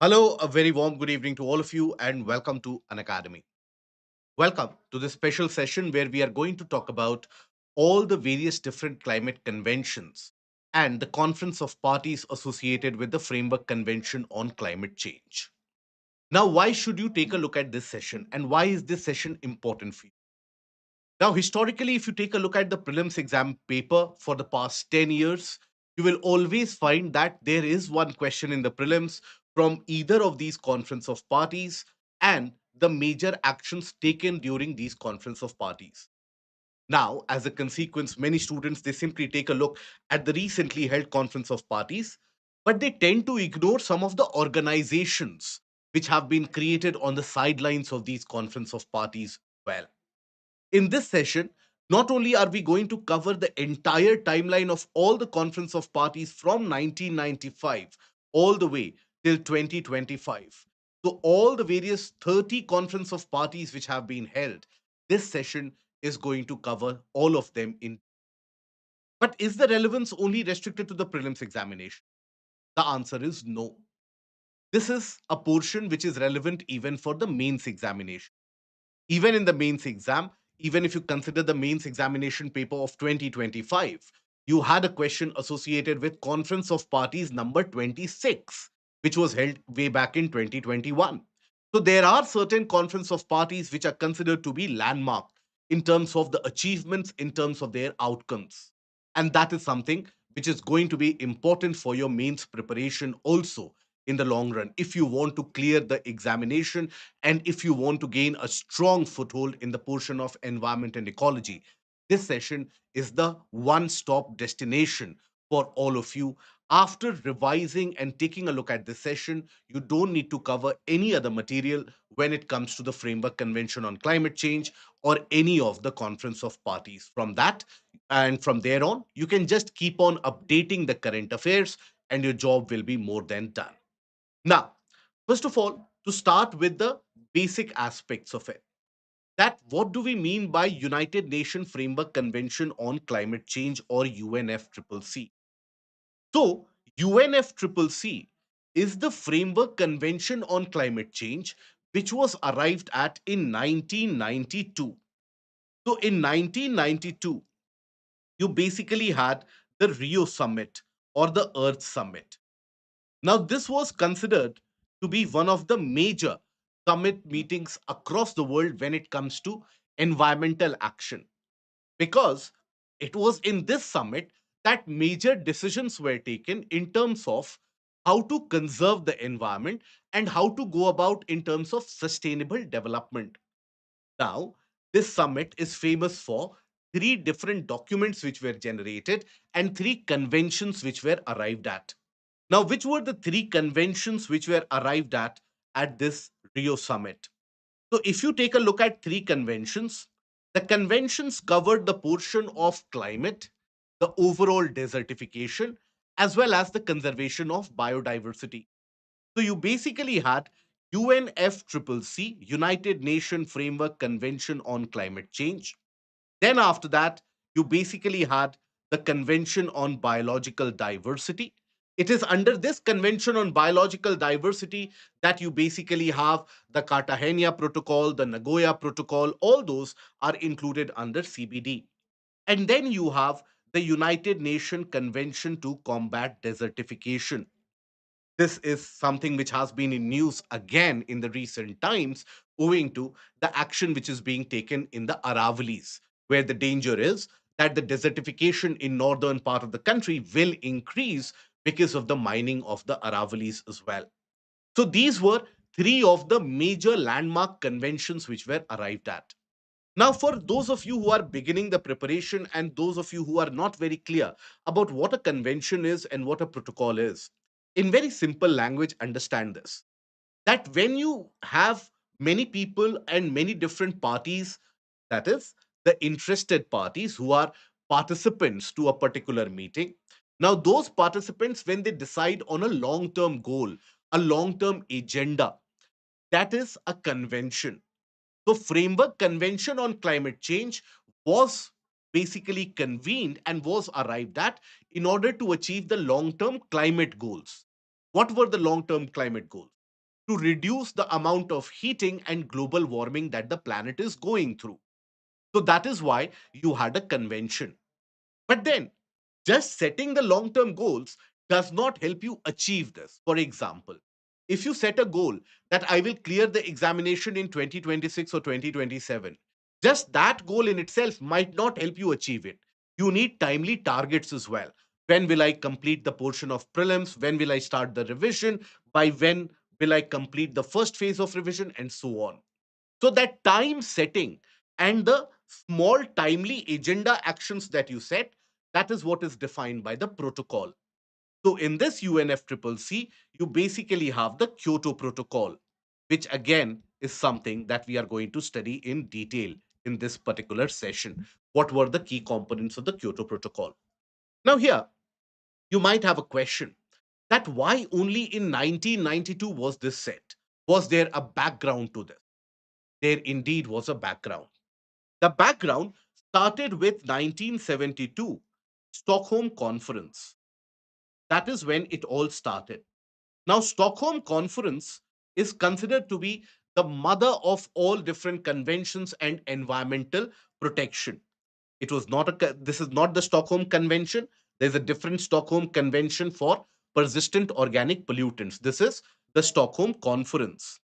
Hello, a very warm good evening to all of you, and welcome to An Academy. Welcome to this special session where we are going to talk about all the various different climate conventions and the conference of parties associated with the Framework Convention on Climate Change. Now, why should you take a look at this session, and why is this session important for you? Now, historically, if you take a look at the prelims exam paper for the past 10 years, you will always find that there is one question in the prelims from either of these conference of parties and the major actions taken during these conference of parties. Now, as a consequence, many students they simply take a look at the recently held conference of parties, but they tend to ignore some of the organizations which have been created on the sidelines of these conference of parties well. In this session, not only are we going to cover the entire timeline of all the conference of parties from 1995 all the way till 2025. So all the various 30 conference of parties which have been held, this session is going to cover all of them in. But is the relevance only restricted to the prelims examination? The answer is no. This is a portion which is relevant even for the mains examination. Even in the mains exam, even if you consider the mains examination paper of 2025, you had a question associated with Conference of Parties number 26, which was held way back in 2021. So there are certain Conference of Parties which are considered to be landmark in terms of the achievements, in terms of their outcomes. And that is something which is going to be important for your mains preparation also in the long run if you want to clear the examination and if you want to gain a strong foothold in the portion of environment and ecology. This session is the one stop destination for all of you. After revising and taking a look at this session, you don't need to cover any other material when it comes to the Framework Convention on Climate Change or any of the conference of parties. From that and from there on, you can just keep on updating the current affairs and your job will be more than done. Now, first of all, to start with the basic aspects of it, that what do we mean by United Nations Framework Convention on Climate Change or UNFCCC? So, UNFCCC is the Framework Convention on Climate Change which was arrived at in 1992. So, in 1992, you basically had the Rio Summit or the Earth Summit. Now, this was considered to be one of the major summit meetings across the world when it comes to environmental action, because it was in this summit that major decisions were taken in terms of how to conserve the environment and how to go about in terms of sustainable development. Now, this summit is famous for three different documents which were generated and three conventions which were arrived at. Now, which were the three conventions which were arrived at this Rio summit? So, if you take a look at three conventions, the conventions covered the portion of climate, the overall desertification, as well as the conservation of biodiversity. So, you basically had UNFCCC, United Nations Framework Convention on Climate Change. Then, after that, you basically had the Convention on Biological Diversity. It is under this Convention on Biological Diversity that you basically have the Cartagena Protocol, the Nagoya Protocol, all those are included under CBD. And then you have the United Nations Convention to Combat Desertification. This is something which has been in news again in the recent times, owing to the action which is being taken in the Aravalis, where the danger is that the desertification in northern part of the country will increase because of the mining of the Aravalis as well. So these were three of the major landmark conventions which were arrived at. Now, for those of you who are beginning the preparation and those of you who are not very clear about what a convention is and what a protocol is, in very simple language, understand this, that when you have many people and many different parties, that is, the interested parties who are participants to a particular meeting, now those participants, when they decide on a long term goal, a long term agenda, that is a convention. So, Framework Convention on Climate Change was basically convened and was arrived at in order to achieve the long term climate goals. What were the long term climate goals? to reduce the amount of heating and global warming that the planet is going through. So that is why you had a convention. But then, just setting the long term goals does not help you achieve this. For example, if you set a goal that I will clear the examination in 2026 or 2027, just that goal in itself might not help you achieve it. You need timely targets as well. When will I complete the portion of prelims? When will I start the revision? By when will I complete the first phase of revision? And so on. So that time setting and the small timely agenda actions that you set, that is what is defined by the protocol. So in this UNFCCC, you basically have the Kyoto Protocol, which again is something that we are going to study in detail in this particular session. What were the key components of the Kyoto Protocol? Now here, you might have a question that why only in 1992 was this set? Was there a background to this? There indeed was a background. The background started with 1972 Stockholm Conference. That is when it all started. Now, Stockholm Conference is considered to be the mother of all different conventions and environmental protection. It was not this is not the Stockholm Convention. There's a different Stockholm Convention for persistent organic pollutants. This is the Stockholm Conference.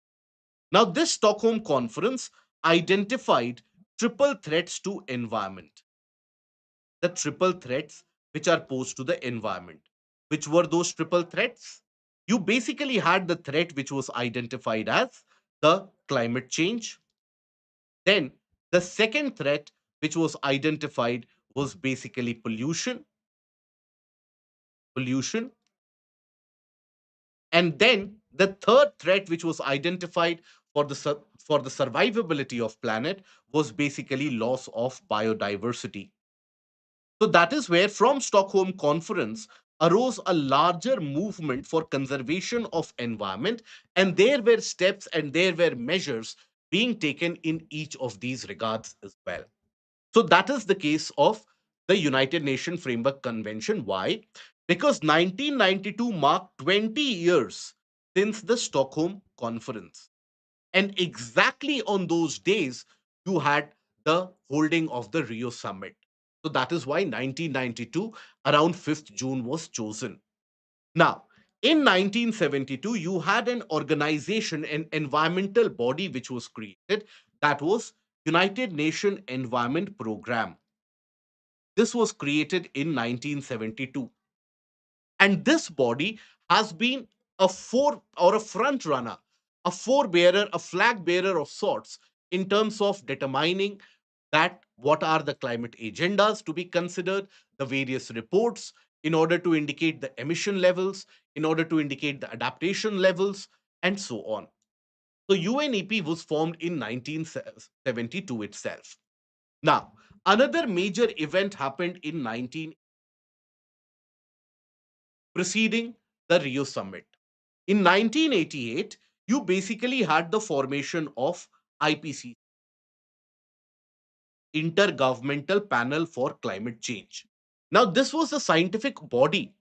Now, this Stockholm Conference identified triple threats to environment, the triple threats which are posed to the environment. Which were those triple threats? You basically had the threat which was identified as the climate change. Then the second threat which was identified was basically pollution. And then the third threat which was identified for for the survivability of planet was basically loss of biodiversity. So that is where, from Stockholm Conference, arose a larger movement for conservation of environment, and there were steps and there were measures being taken in each of these regards as well. So that is the case of the United Nations Framework Convention. Why? Because 1992 marked 20 years since the Stockholm Conference. And exactly on those days, you had the holding of the Rio Summit. So that is why 1992, around 5th June, was chosen. Now, in 1972, you had an organization, an environmental body which was created, that was United Nations Environment Program. This was created in 1972. And this body has been a a front runner, a forebearer, a flag bearer of sorts in terms of determining that what are the climate agendas to be considered, the various reports in order to indicate the emission levels, in order to indicate the adaptation levels, and so on. So UNEP was formed in 1972 itself. Now, another major event happened in 19 preceding the Rio Summit. In 1988, you basically had the formation of IPC, Intergovernmental Panel for Climate Change. Now, this was a scientific body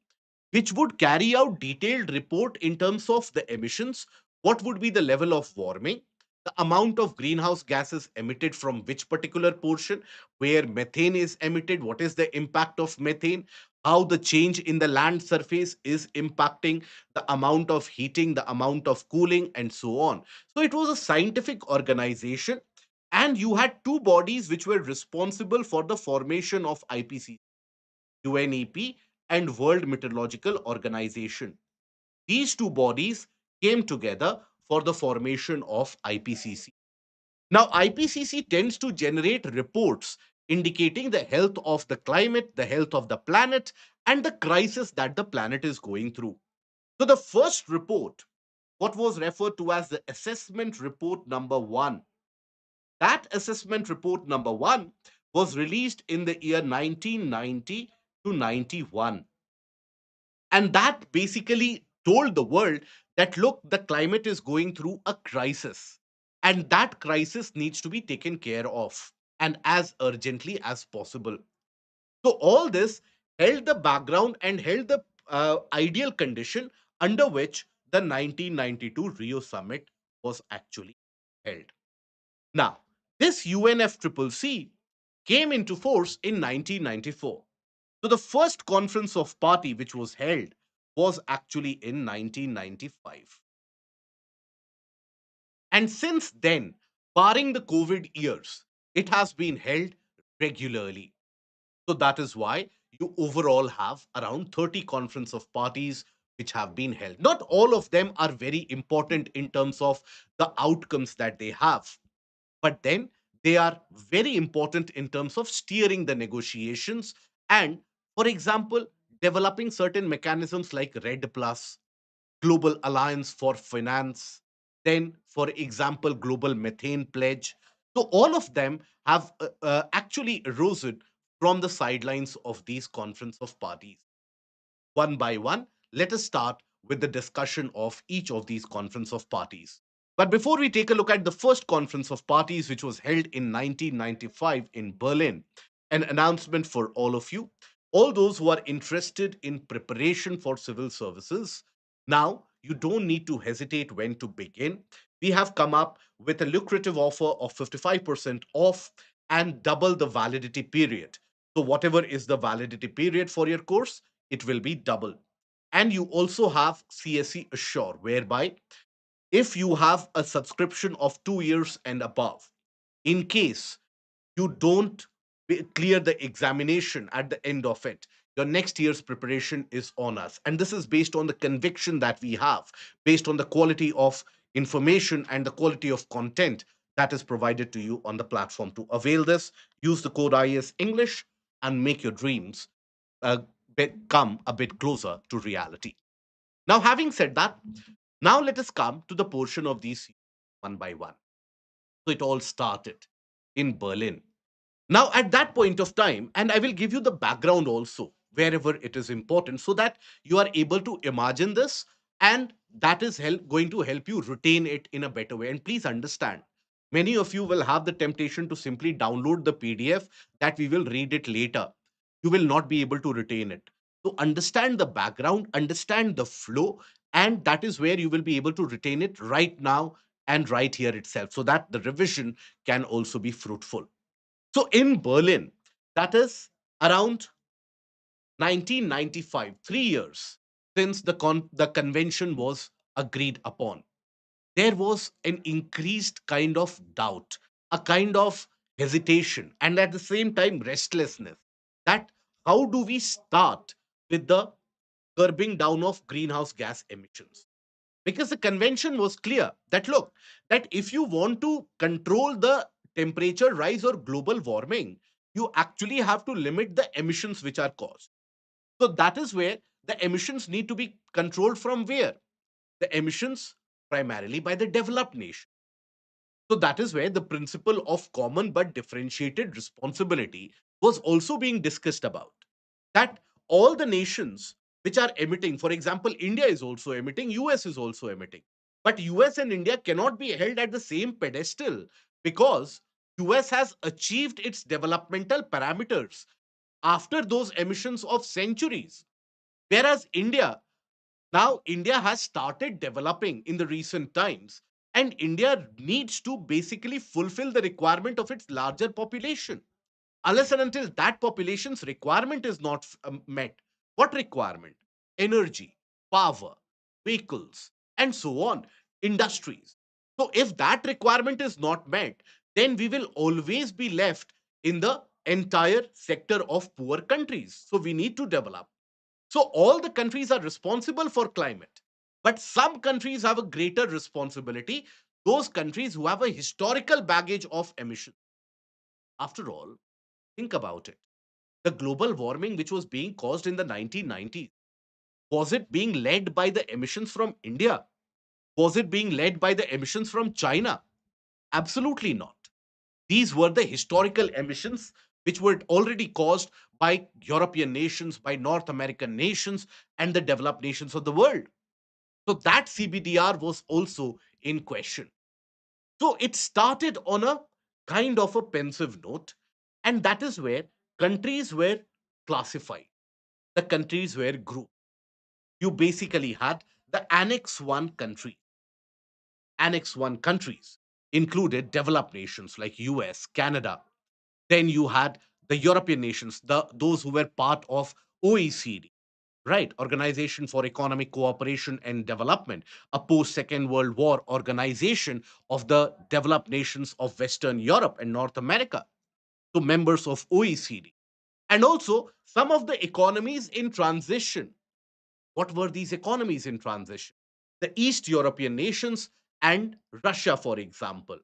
which would carry out detailed report in terms of the emissions, what would be the level of warming, the amount of greenhouse gases emitted from which particular portion, where methane is emitted, what is the impact of methane, how the change in the land surface is impacting the amount of heating, the amount of cooling, and so on. So it was a scientific organization, and you had two bodies which were responsible for the formation of IPC, UNEP, and World Meteorological Organization. These two bodies came together for the formation of IPCC. Now, IPCC tends to generate reports indicating the health of the climate, the health of the planet, and the crisis that the planet is going through. So, the first report, what was referred to as the assessment report number one, that assessment report number one was released in the year 1990 to 91. And that basically told the world that, look, the climate is going through a crisis, and that crisis needs to be taken care of, and as urgently as possible. So, all this held the background and held the ideal condition under which the 1992 Rio summit was actually held. Now, this UNFCCC came into force in 1994. So the first conference of party which was held was actually in 1995. And since then, barring the COVID years, it has been held regularly. So that is why you overall have around 30 conference of parties which have been held. Not all of them are very important in terms of the outcomes that they have, but then they are very important in terms of steering the negotiations and, for example, developing certain mechanisms like Red Plus, Global Alliance for Finance, then, for example, Global Methane Pledge. So, all of them have actually arisen from the sidelines of these conference of parties. One by one, let us start with the discussion of each of these conference of parties. But before we take a look at the first conference of parties, which was held in 1995 in Berlin, an announcement for all of you, all those who are interested in preparation for civil services, now you don't need to hesitate when to begin. We have come up with a lucrative offer of 55% off and double the validity period. So, whatever is the validity period for your course, it will be double. And you also have CSE Assure, whereby if you have a subscription of 2 years and above, in case you don't clear the examination at the end of it, your next year's preparation is on us. And this is based on the conviction that we have, based on the quality of information and the quality of content that is provided to you on the platform. To avail this, use the code IS English and make your dreams uh, come a bit closer to reality. Now, having said that, now let us come to the portion of these one by one. So it all started in Berlin. Now, at that point of time, and I will give you the background also wherever it is important so that you are able to imagine this, and that is going to help you retain it in a better way. And please understand, many of you will have the temptation to simply download the PDF that we will read it later. You will not be able to retain it. So, understand the background, understand the flow, and that is where you will be able to retain it right now and right here itself so that the revision can also be fruitful. So in Berlin, that is around 1995, 3 years since the convention was agreed upon, there was an increased kind of doubt, a kind of hesitation, and at the same time, restlessness that how do we start with the curbing down of greenhouse gas emissions? Because the convention was clear that look, that if you want to control the temperature rise or global warming, you actually have to limit the emissions which are caused. So that is where the emissions need to be controlled from where? The emissions primarily by the developed nation. So that is where the principle of common but differentiated responsibility was also being discussed about. That all the nations which are emitting, for example, India is also emitting, US is also emitting. But US and India cannot be held at the same pedestal because US has achieved its developmental parameters after those emissions of centuries. Whereas India has started developing in the recent times, and India needs to basically fulfill the requirement of its larger population. Unless and until that population's requirement is not met, what requirement? Energy, power, vehicles, and so on, industries. So, if that requirement is not met, then we will always be left in the entire sector of poor countries. So, we need to develop. So all the countries are responsible for climate, but some countries have a greater responsibility. Those countries who have a historical baggage of emissions. After all, think about it. The global warming which was being caused in the 1990s, was it being led by the emissions from India? Was it being led by the emissions from China? Absolutely not. These were the historical emissions which were already caused by European nations, by North American nations, and the developed nations of the world. So that CBDR was also in question. So it started on a kind of a pensive note, and that is where countries were classified, the countries were grouped. You basically had The Annex 1 countries included developed nations like US, Canada. Then you had the European nations, those who were part of OECD, right? Organization for Economic Cooperation and Development, a post Second World War organization of the developed nations of Western Europe and North America, to members of OECD. And also some of the economies in transition. What were these economies in transition? The East European nations and Russia, for example.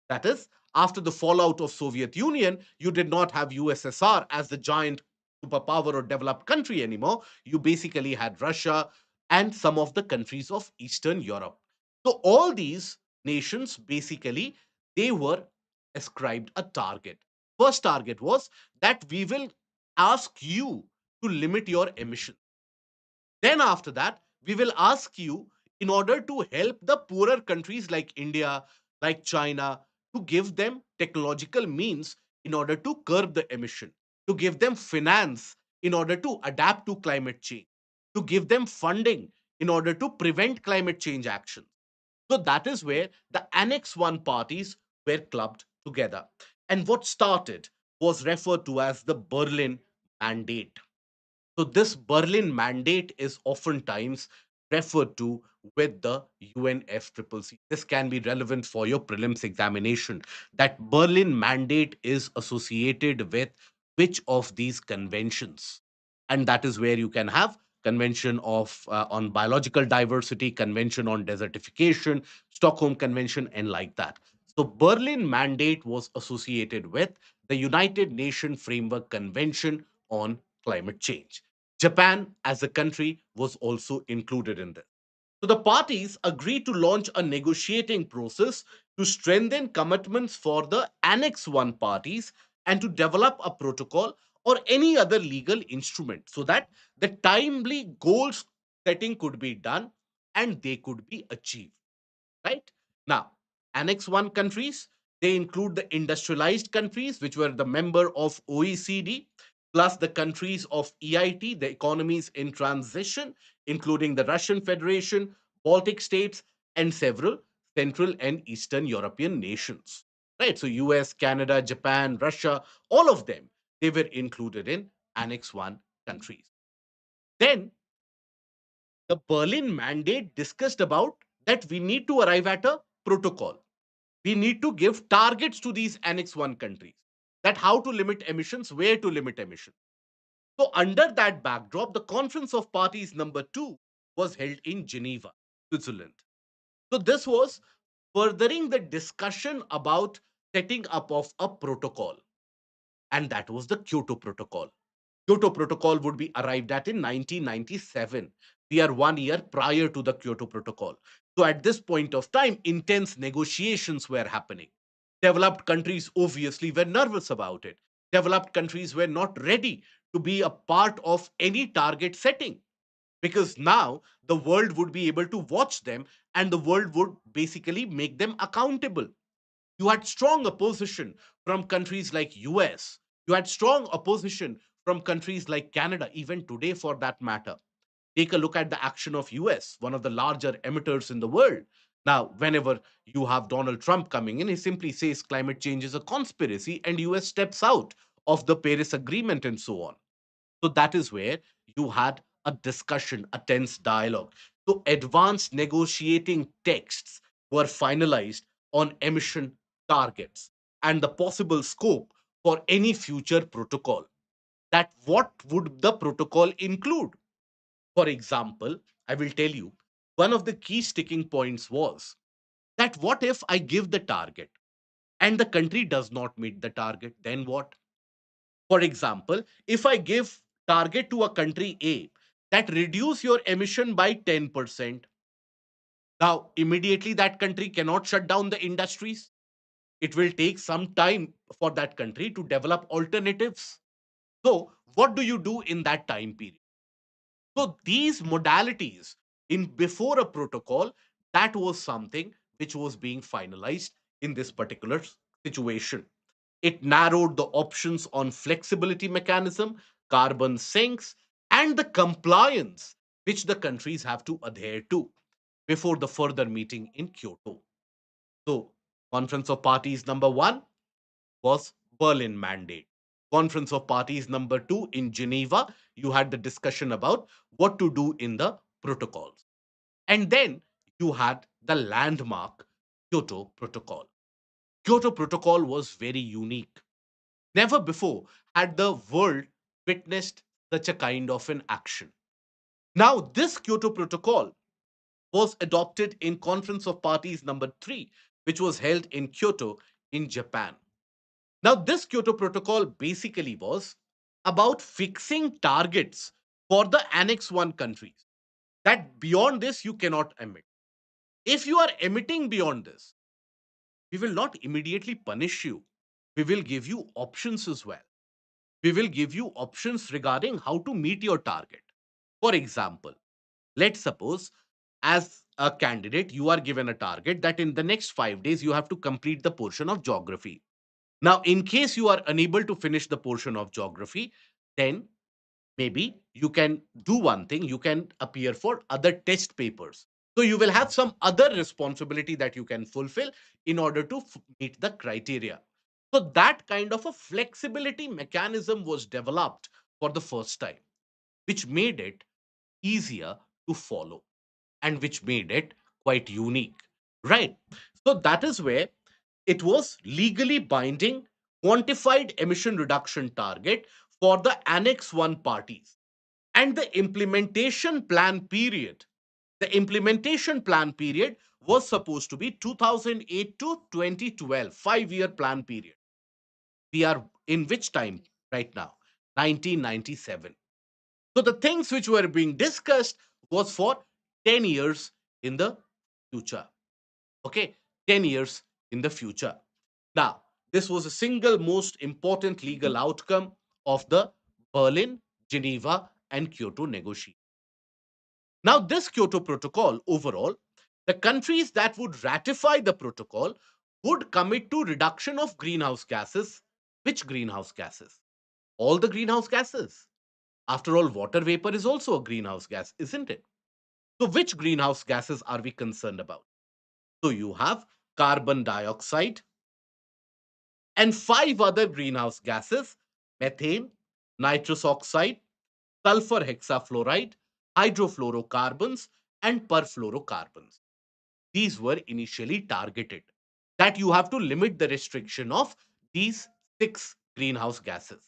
That is, after the fallout of Soviet Union, you did not have USSR as the giant superpower or developed country anymore. You basically had Russia and some of the countries of Eastern Europe. So all these nations basically they were ascribed a target. First target was that we will ask you to limit your emissions. Then, after that, we will ask you, in order to help the poorer countries like India, like China, to give them technological means in order to curb the emission, to give them finance in order to adapt to climate change, to give them funding in order to prevent climate change action. So that is where the Annex 1 parties were clubbed together. And what started was referred to as the Berlin Mandate. So this Berlin Mandate is oftentimes referred to with the UNFCCC. This can be relevant for your prelims examination. That Berlin Mandate is associated with which of these conventions, and that is where you can have Convention of on biological diversity, Convention on desertification, Stockholm Convention, and like that. So Berlin Mandate was associated with the United Nations Framework Convention on climate change. Japan, as a country, was also included in this. So the parties agreed to launch a negotiating process to strengthen commitments for the Annex 1 parties and to develop a protocol or any other legal instrument so that the timely goals setting could be done and they could be achieved, right? Now, Annex 1 countries, they include the industrialized countries, which were the member of OECD, plus the countries of EIT, the economies in transition, including the Russian Federation, Baltic states, and several Central and Eastern European nations. Right? So, US, Canada, Japan, Russia, all of them, they were included in Annex 1 countries. Then the Berlin Mandate discussed about that we need to arrive at a protocol. We need to give targets to these Annex 1 countries, that how to limit emissions, where to limit emissions. So, under that backdrop, the Conference of Parties number 2 was held in Geneva, Switzerland. So, this was furthering the discussion about setting up of a protocol, and that was the Kyoto Protocol. Kyoto Protocol would be arrived at in 1997. We are 1 year prior to the Kyoto Protocol. So at this point of time, intense negotiations were happening. Developed countries obviously were nervous about it. Developed countries were not ready to be a part of any target setting because now the world would be able to watch them and the world would basically make them accountable. You had strong opposition from countries like US. You had strong opposition from countries like Canada, even today for that matter. Take a look at the action of US, one of the larger emitters in the world. Now, whenever you have Donald Trump coming in, he simply says climate change is a conspiracy and US steps out of the Paris Agreement and so on. So that is where you had a discussion, a tense dialogue. So advanced negotiating texts were finalized on emission targets and the possible scope for any future protocol. That what would the protocol include? For example, I will tell you, one of the key sticking points was that what if I give the target and the country does not meet the target? Then what? For example, if I give target to a country A that reduce your emission by 10%, now immediately that country cannot shut down the industries. It will take some time for that country to develop alternatives. So, what do you do in that time period? So, these modalities in before a protocol, that was something which was being finalized in this particular situation. It narrowed the options on flexibility mechanism, carbon sinks, and the compliance which the countries have to adhere to before the further meeting in Kyoto. So, Conference of Parties number one was Berlin Mandate. Conference of Parties number two in Geneva, you had the discussion about what to do in the protocols. And then you had the landmark Kyoto Protocol. Kyoto Protocol was very unique. Never before had the world witnessed such a kind of an action. Now, this Kyoto Protocol was adopted in Conference of Parties number 3, which was held in Kyoto in Japan. Now, this Kyoto Protocol basically was about fixing targets for the Annex 1 countries, that beyond this you cannot emit. If you are emitting beyond this, we will not immediately punish you. We will give you options as well. We will give you options regarding how to meet your target. For example, let's suppose as a candidate, you are given a target that in the next 5 days you have to complete the portion of geography. Now, in case you are unable to finish the portion of geography, then maybe you can do one thing, you can appear for other test papers. So you will have some other responsibility that you can fulfill in order to meet the criteria. So that kind of a flexibility mechanism was developed for the first time, which made it easier to follow and which made it quite unique, right? So that is where it was legally binding quantified emission reduction target for the Annex 1 parties. And the implementation plan period was supposed to be 2008 to 2012, 5-year plan period. We are in which time right now? 1997. So the things which were being discussed was for 10 years in the future. Okay, 10 years in the future. Now, this was a single most important legal outcome of the Berlin, Geneva, and Kyoto negotiation. Now, this Kyoto Protocol overall, the countries that would ratify the protocol would commit to reduction of greenhouse gases. Which greenhouse gases? All the greenhouse gases. After all, water vapor is also a greenhouse gas, isn't it? So, which greenhouse gases are we concerned about? So, you have carbon dioxide and five other greenhouse gases: methane, nitrous oxide, sulfur hexafluoride, hydrofluorocarbons, and perfluorocarbons. These were initially targeted. That you have to limit the restriction of these six greenhouse gases.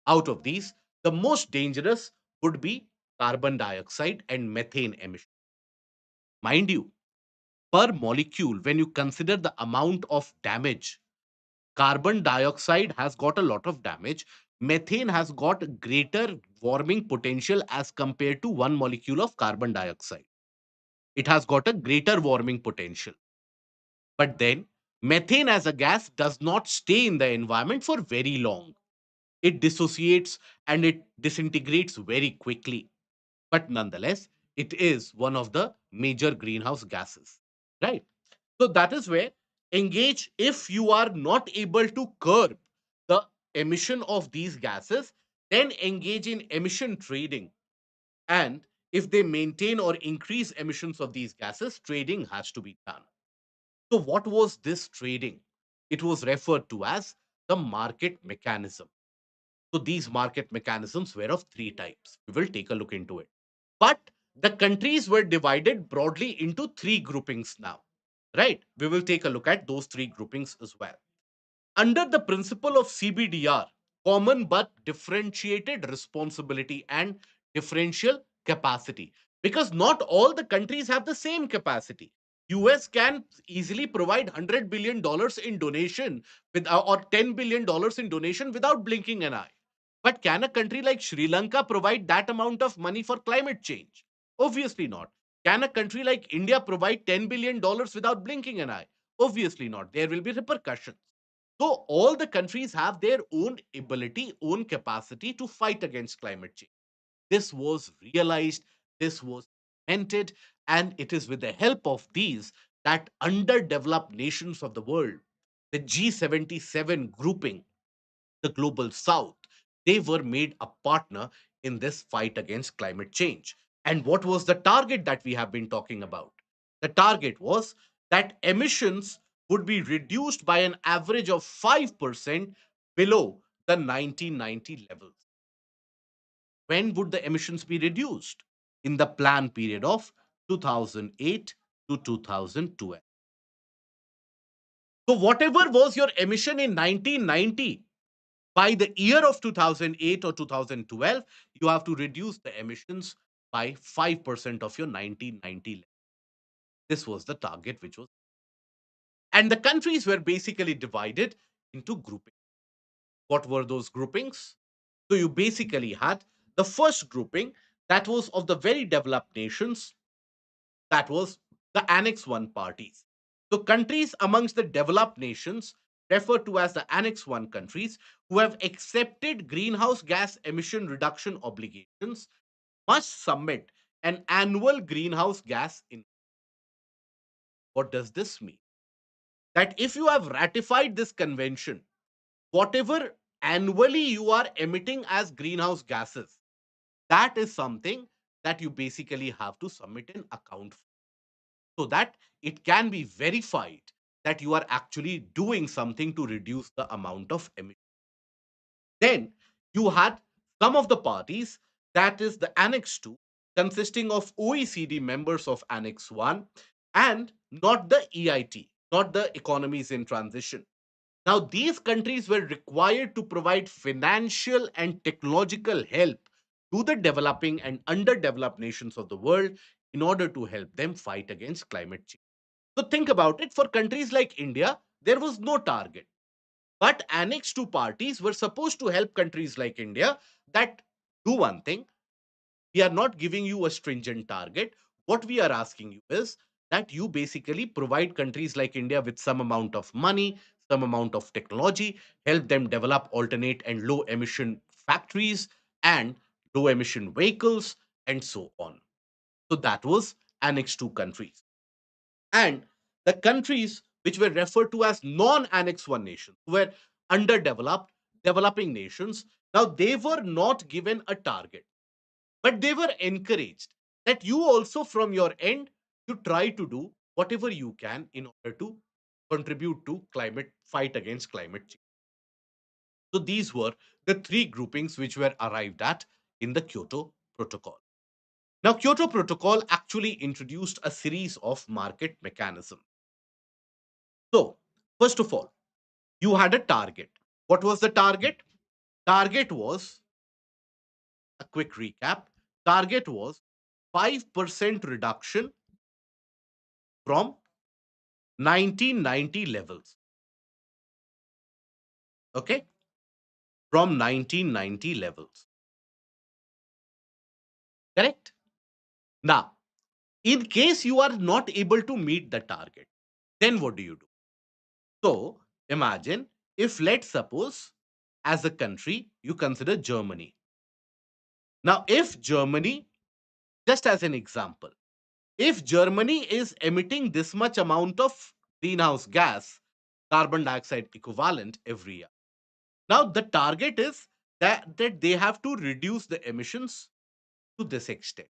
Out of these, the most dangerous would be carbon dioxide and methane emission. Mind you, per molecule, when you consider the amount of damage, carbon dioxide has got a lot of damage. Methane has got greater warming potential as compared to one molecule of carbon dioxide. It has got a greater warming potential. But then, methane as a gas does not stay in the environment for very long. It dissociates and it disintegrates very quickly. But nonetheless, it is one of the major greenhouse gases, right? So that is where engage if you are not able to curb the emission of these gases, then engage in emission trading. And if they maintain or increase emissions of these gases, trading has to be done. So, what was this trading? It was referred to as the market mechanism. So, these market mechanisms were of three types. We will take a look into it. But the countries were divided broadly into three groupings now, right? We will take a look at those three groupings as well. Under the principle of CBDR, common but differentiated responsibility and differential capacity, because not all the countries have the same capacity. US can easily provide $100 billion in donation with or $10 billion in donation without blinking an eye. But can a country like Sri Lanka provide that amount of money for climate change? Obviously not. Can a country like India provide $10 billion without blinking an eye? Obviously not. There will be repercussions. So all the countries have their own ability, own capacity to fight against climate change. This was realized, this was implemented, and it is with the help of these that underdeveloped nations of the world, the G77 grouping, the global south, they were made a partner in this fight against climate change. And what was the target that we have been talking about? The target was that emissions would be reduced by an average of 5% below the 1990 levels. When would the emissions be reduced? In the plan period of 2008 to 2012. So, whatever was your emission in 1990, by the year of 2008 or 2012, you have to reduce the emissions by 5% of your 1990 level. This was the target which was. And the countries were basically divided into groupings. What were those groupings? So you basically had the first grouping, that was of the very developed nations, that was the Annex 1 parties. So countries amongst the developed nations, referred to as the Annex 1 countries, who have accepted greenhouse gas emission reduction obligations, must submit an annual greenhouse gas in. What does this mean? That if you have ratified this convention, whatever annually you are emitting as greenhouse gases, that is something that you basically have to submit an account for, so that it can be verified that you are actually doing something to reduce the amount of emission. Then you had some of the parties, that is the Annex 2, consisting of OECD members of Annex 1 and not the EIT, not the economies in transition. Now, these countries were required to provide financial and technological help to the developing and underdeveloped nations of the world in order to help them fight against climate change. So, think about it, for countries like India, there was no target. But Annex 2 parties were supposed to help countries like India that do one thing. We are not giving you a stringent target. What we are asking you is that you basically provide countries like India with some amount of money, some amount of technology, help them develop alternate and low emission factories and low emission vehicles, and so on. So that was Annex 2 countries. And the countries which were referred to as non Annex 1 nations, were underdeveloped, developing nations. Now, they were not given a target, but they were encouraged that you also, from your end, you try to do whatever you can in order to contribute to climate fight against climate change. So these were the three groupings which were arrived at in the Kyoto Protocol. Now, Kyoto Protocol actually introduced a series of market mechanisms. So, first of all, you had a target. What was the target? Target was, a quick recap, target was 5% reduction from 1990 levels. Okay, from 1990 levels. Correct? Now, in case you are not able to meet the target, then what do you do? So, imagine if, let's suppose, as a country, you consider Germany. Now, if Germany, just as an example, if Germany is emitting this much amount of greenhouse gas, carbon dioxide equivalent every year, now the target is that they have to reduce the emissions to this extent.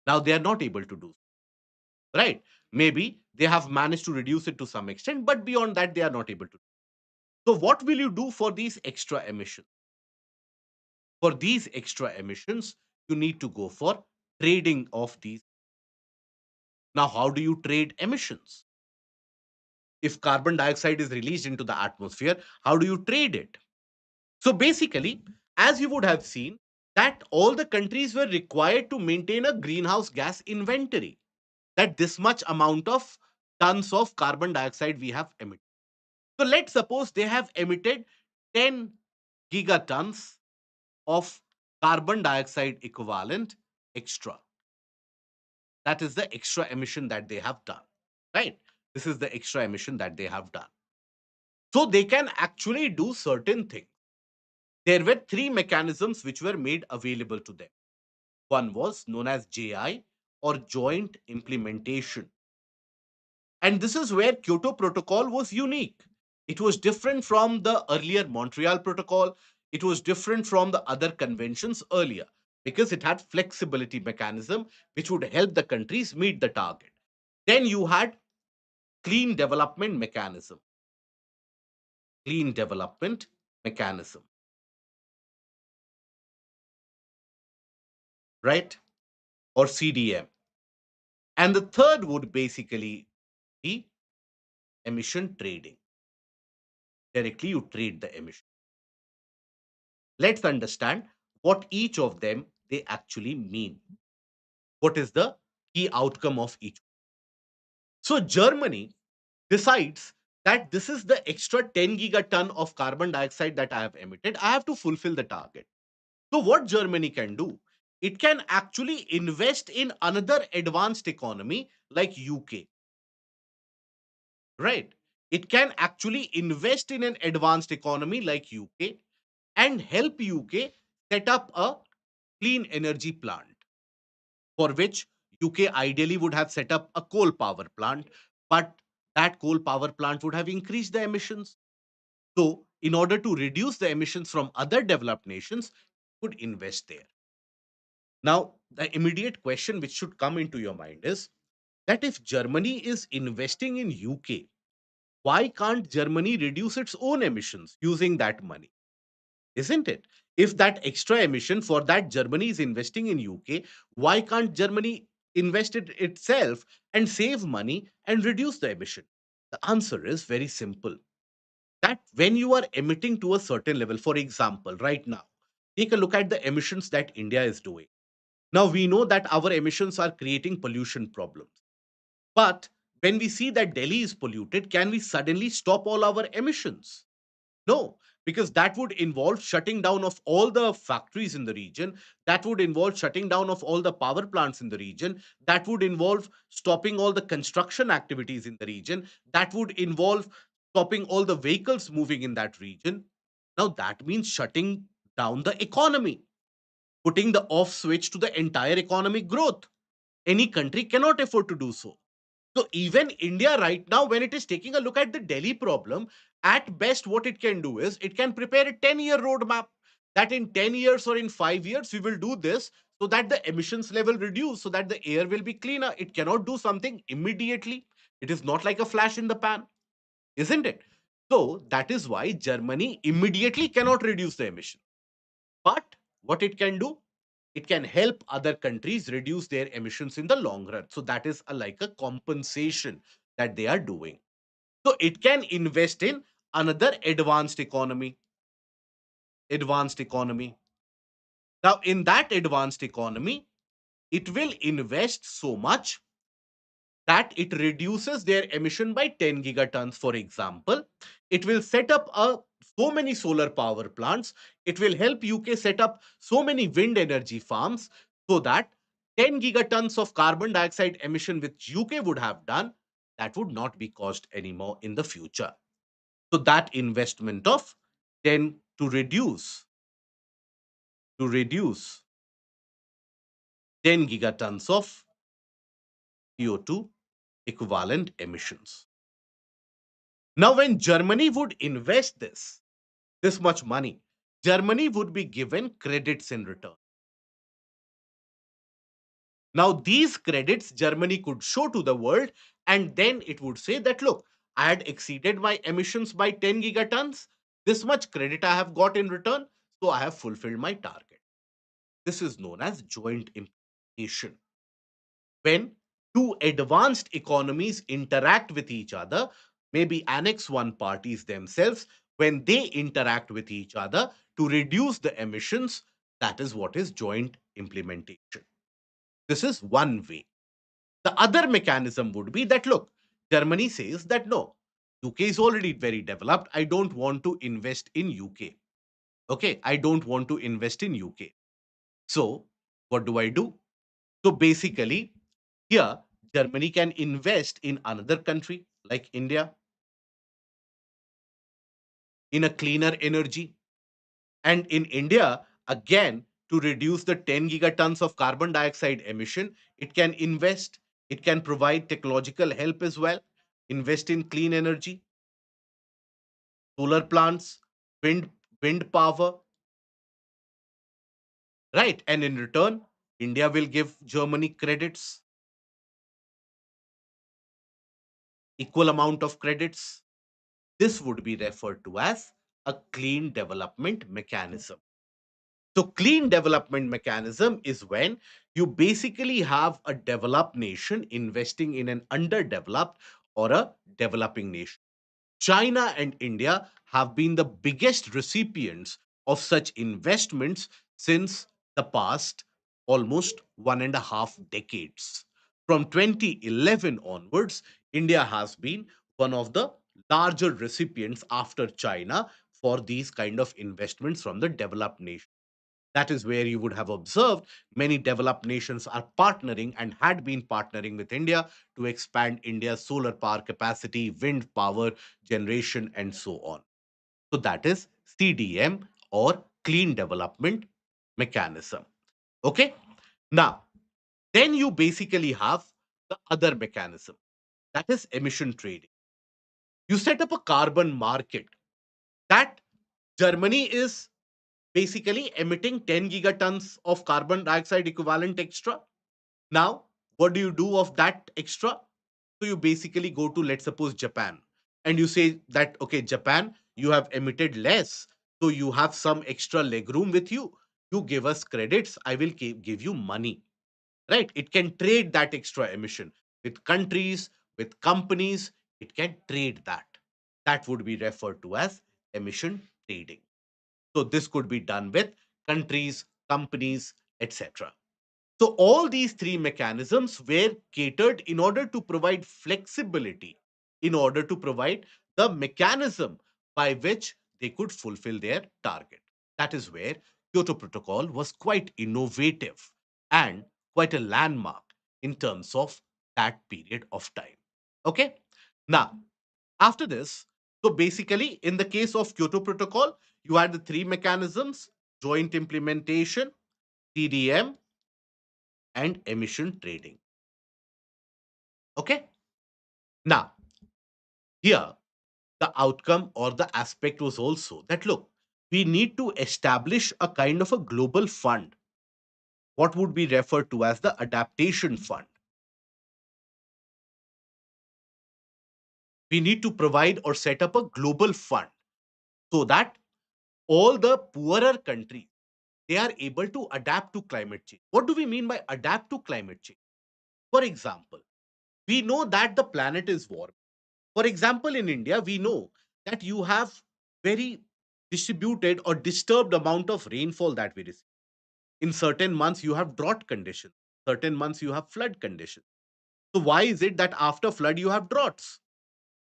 Now they are not able to do so, right? Maybe they have managed to reduce it to some extent, but beyond that, they are not able to. So, what will you do for these extra emissions? For these extra emissions, you need to go for trading of these. Now, how do you trade emissions? If carbon dioxide is released into the atmosphere, how do you trade it? So basically, as you would have seen, that all the countries were required to maintain a greenhouse gas inventory, that this much amount of tons of carbon dioxide we have emitted. So let's suppose they have emitted 10 gigatons of carbon dioxide equivalent extra. That is the extra emission that they have done, right? This is the extra emission that they have done. So they can actually do certain things. There were three mechanisms which were made available to them. One was known as JI, or joint implementation. And this is where Kyoto Protocol was unique. It was different from the earlier Montreal Protocol. It was different from the other conventions earlier. because it had flexibility mechanism which would help the countries meet the target. Then you had clean development mechanism, clean development mechanism, right? Or CDM. And the third would basically be emission trading. Directly you trade the emission. Let's understand what each of them they actually mean. What is the key outcome of each? So Germany decides that this is the extra 10 gigaton of carbon dioxide that I have emitted. I have to fulfill the target. So what Germany can do? It can actually invest in another advanced economy like UK, right? It can actually invest in an advanced economy like UK and help UK set up a clean energy plant, for which UK ideally would have set up a coal power plant, but that coal power plant would have increased the emissions. So, in order to reduce the emissions from other developed nations, could invest there. Now, the immediate question which should come into your mind is that if Germany is investing in UK, why can't Germany reduce its own emissions using that money? Isn't it? If that extra emission for that Germany is investing in UK, why can't Germany invest it itself and save money and reduce the emission? The answer is very simple. That when you are emitting to a certain level, for example, right now, take a look at the emissions that India is doing. Now we know that our emissions are creating pollution problems. But when we see that Delhi is polluted, can we suddenly stop all our emissions? No, because that would involve shutting down of all the factories in the region. That would involve shutting down of all the power plants in the region. That would involve stopping all the construction activities in the region. That would involve stopping all the vehicles moving in that region. Now, that means shutting down the economy, putting the off switch to the entire economic growth. Any country cannot afford to do so. So even India right now, when it is taking a look at the Delhi problem, at best what it can do is it can prepare a 10-year roadmap that in 10 years or in 5 years we will do this so that the emissions level reduce, so that the air will be cleaner. It cannot do something immediately. It is not like a flash in the pan, isn't it? So that is why Germany immediately cannot reduce the emission. But what it can do, it can help other countries reduce their emissions in the long run. So that is like a compensation that they are doing. So it can invest in another advanced economy. Now, in that advanced economy, it will invest so much that it reduces their emission by 10 gigatons, for example. It will set up so many solar power plants. It will help UK set up so many wind energy farms so that 10 gigatons of carbon dioxide emission which UK would have done, that would not be caused anymore in the future. So that investment of 10 to reduce 10 gigatons of CO2 equivalent emissions. Now, when Germany would invest this much money, Germany would be given credits in return. Now, these credits Germany could show to the world, and then it would say that, look, I had exceeded my emissions by 10 gigatons. This much credit I have got in return, so I have fulfilled my target. This is known as joint implementation. When two advanced economies interact with each other, maybe Annex 1 parties themselves, when they interact with each other to reduce the emissions, that is what is joint implementation. This is one way. The other mechanism would be that, look, Germany says that no, UK is already very developed. I don't want to invest in UK. Okay, I don't want to invest in UK. So, what do I do? So, basically, here, Germany can invest in another country like India in a cleaner energy. And in India, again, to reduce the 10 gigatons of carbon dioxide emission, it can invest, it can provide technological help as well, invest in clean energy, solar plants, wind, wind power, right? And in return, India will give Germany credits, equal amount of credits. This would be referred to as a clean development mechanism. So, clean development mechanism is when you basically have a developed nation investing in an underdeveloped or a developing nation. China and India have been the biggest recipients of such investments since the past almost 1.5 decades. From 2011 onwards, India has been one of the larger recipients after China for these kind of investments from the developed nation. That is where you would have observed many developed nations are partnering and had been partnering with India to expand India's solar power capacity, wind power generation, and so on. So that is CDM or Clean Development Mechanism. Okay. Now, then you basically have the other mechanism, that is emission trading. You set up a carbon market that Germany is basically emitting 10 gigatons of carbon dioxide equivalent extra. Now, what do you do of that extra? So you basically go to, let's suppose, Japan, and you say that, okay, Japan, you have emitted less, so you have some extra legroom with you. You give us credits, I will give you money, right? It can trade that extra emission with countries, with companies, it can trade that. That would be referred to as emission trading. So this could be done with countries, companies, etc. So all these three mechanisms were catered in order to provide flexibility, in order to provide the mechanism by which they could fulfill their target. That is where Kyoto Protocol was quite innovative and quite a landmark in terms of that period of time. Okay. Now, after this, so basically, in the case of Kyoto Protocol, you had the three mechanisms: joint implementation, CDM, and emission trading. Okay. Now, here, the outcome or the aspect was also that look, we need to establish a kind of a global fund, what would be referred to as the adaptation fund. We need to provide or set up a global fund so that all the poorer countries, they are able to adapt to climate change. What do we mean by adapt to climate change? For example, we know that the planet is warm. For example, in India, we know that you have very distributed or disturbed amount of rainfall that we receive. In certain months, you have drought conditions. Certain months, you have flood conditions. So why is it that after flood, you have droughts?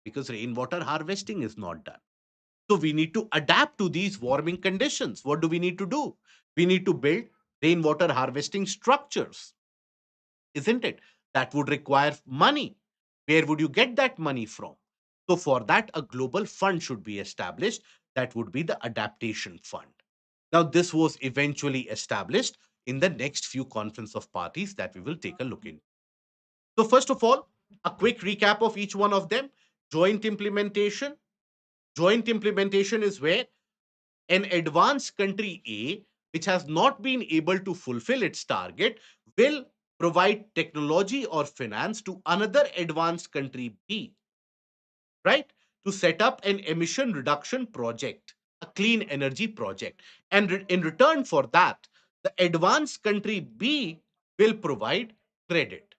Because rainwater harvesting is not done. So we need to adapt to these warming conditions. What do we need to do? We need to build rainwater harvesting structures, isn't it? That would require money. Where would you get that money from? So, for that, a global fund should be established. That would be the adaptation fund. Now, this was eventually established in the next few conference of parties that we will take a look in. So, first of all, a quick recap of each one of them. Joint implementation. Joint implementation is where an advanced country A, which has not been able to fulfill its target, will provide technology or finance to another advanced country B, right? To set up an emission reduction project, a clean energy project. And in return for that, the advanced country B will provide credit.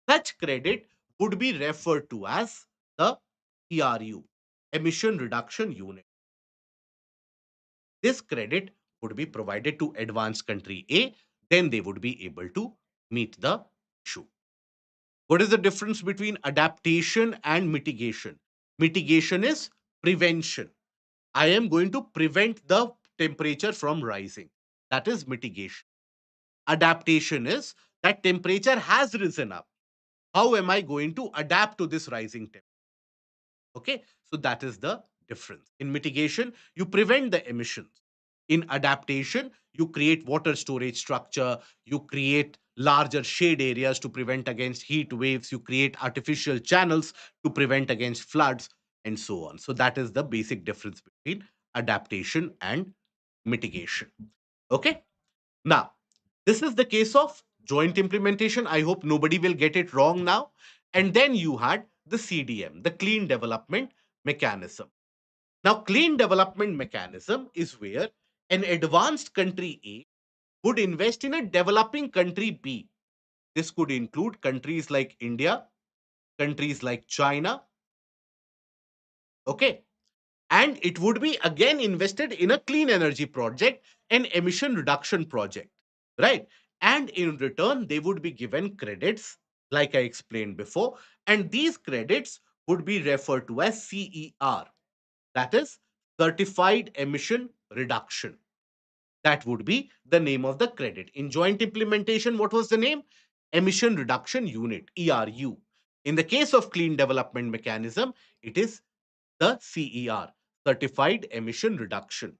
Such credit would be referred to as the ERU, emission reduction unit. This credit would be provided to advanced country A, then they would be able to meet the issue. What is the difference between adaptation and mitigation? Mitigation is prevention. I am going to prevent the temperature from rising. That is mitigation. Adaptation is that temperature has risen up. How am I going to adapt to this rising temperature? Okay, so that is the difference. In mitigation, you prevent the emissions. In adaptation, you create water storage structure, you create larger shade areas to prevent against heat waves, you create artificial channels to prevent against floods, and so on. So that is the basic difference between adaptation and mitigation. Okay. Now, This is the case of joint implementation. I hope nobody will get it wrong now. And then you had the CDM, the Clean Development Mechanism. Now, Clean Development Mechanism is where an advanced country A would invest in a developing country B. This could include countries like India, countries like China, okay? And it would be again invested in a clean energy project, an emission reduction project, right? And in return, they would be given credits, like I explained before, and these credits would be referred to as CER, that is Certified Emission Reduction. That would be the name of the credit. In joint implementation, what was the name? Emission Reduction Unit, ERU. In the case of Clean Development Mechanism, it is the CER, Certified Emission Reduction.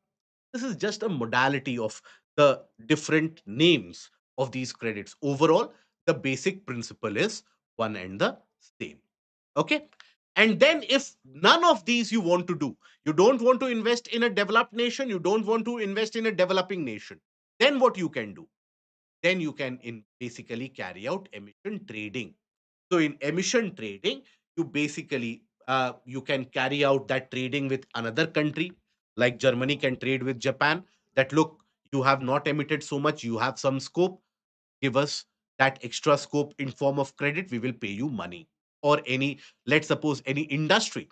This is just a modality of the different names of these credits. Overall, the basic principle is one and the same. Okay. And then, if none of these you want to do, you don't want to invest in a developed nation, you don't want to invest in a developing nation, then what you can do? Then you can basically carry out emission trading. So in emission trading, you basically you can carry out that trading with another country, like Germany can trade with Japan. That look, you have not emitted so much, you have some scope. Give us that extra scope in form of credit. We will pay you money. Or any, let's suppose any industry,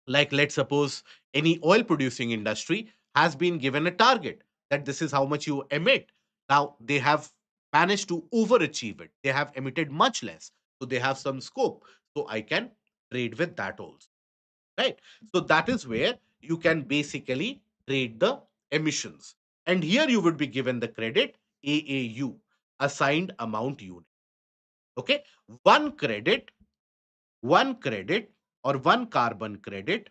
like let's suppose any oil producing industry has been given a target that this is how much you emit. Now they have managed to overachieve it, they have emitted much less, so they have some scope, so I can trade with that also, right? So that is where you can basically trade the emissions, and here you would be given the credit AAU, assigned amount unit. Okay, one credit, one credit or one carbon credit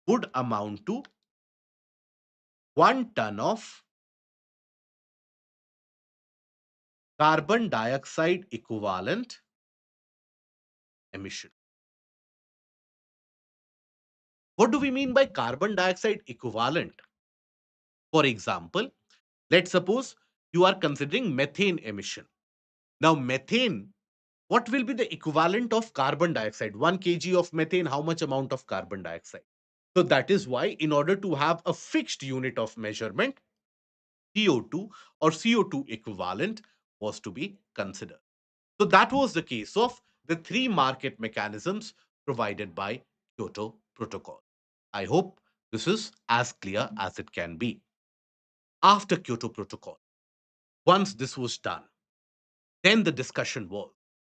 would amount to 1 ton of carbon dioxide equivalent emission. What do we mean by carbon dioxide equivalent? For example, let's suppose you are considering methane emission. Now, methane, what will be the equivalent of carbon dioxide? 1 kg of methane, how much amount of carbon dioxide? So, that is why, in order to have a fixed unit of measurement, CO2 or CO2 equivalent was to be considered. So that was the case of the three market mechanisms provided by Kyoto Protocol. I hope this is as clear as it can be. After Kyoto Protocol, once this was done, then the discussion was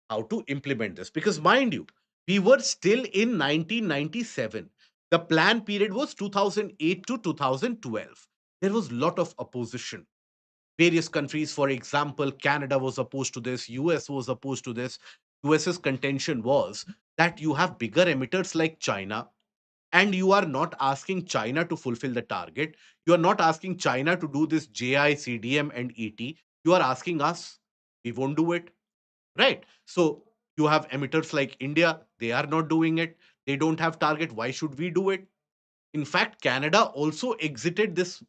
how to implement this. Because mind you, we were still in 1997. The plan period was 2008 to 2012. There was a lot of opposition. Various countries, for example, Canada was opposed to this, US was opposed to this. US's contention was that you have bigger emitters like China, and you are not asking China to fulfill the target. You are not asking China to do this JI, CDM, and ET. You are asking us. We won't do it, right? So you have emitters like India. They are not doing it. They don't have target. Why should we do it? In fact, Canada also exited this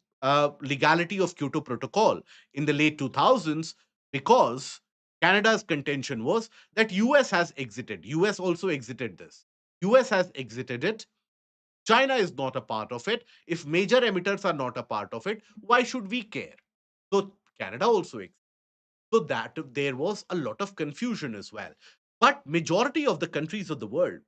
legality of Kyoto Protocol in the late 2000s, because Canada's contention was that US has exited. US also exited this. US has exited it. China is not a part of it. If major emitters are not a part of it, why should we care? So Canada also exited. So that there was a lot of confusion as well. But majority of the countries of the world,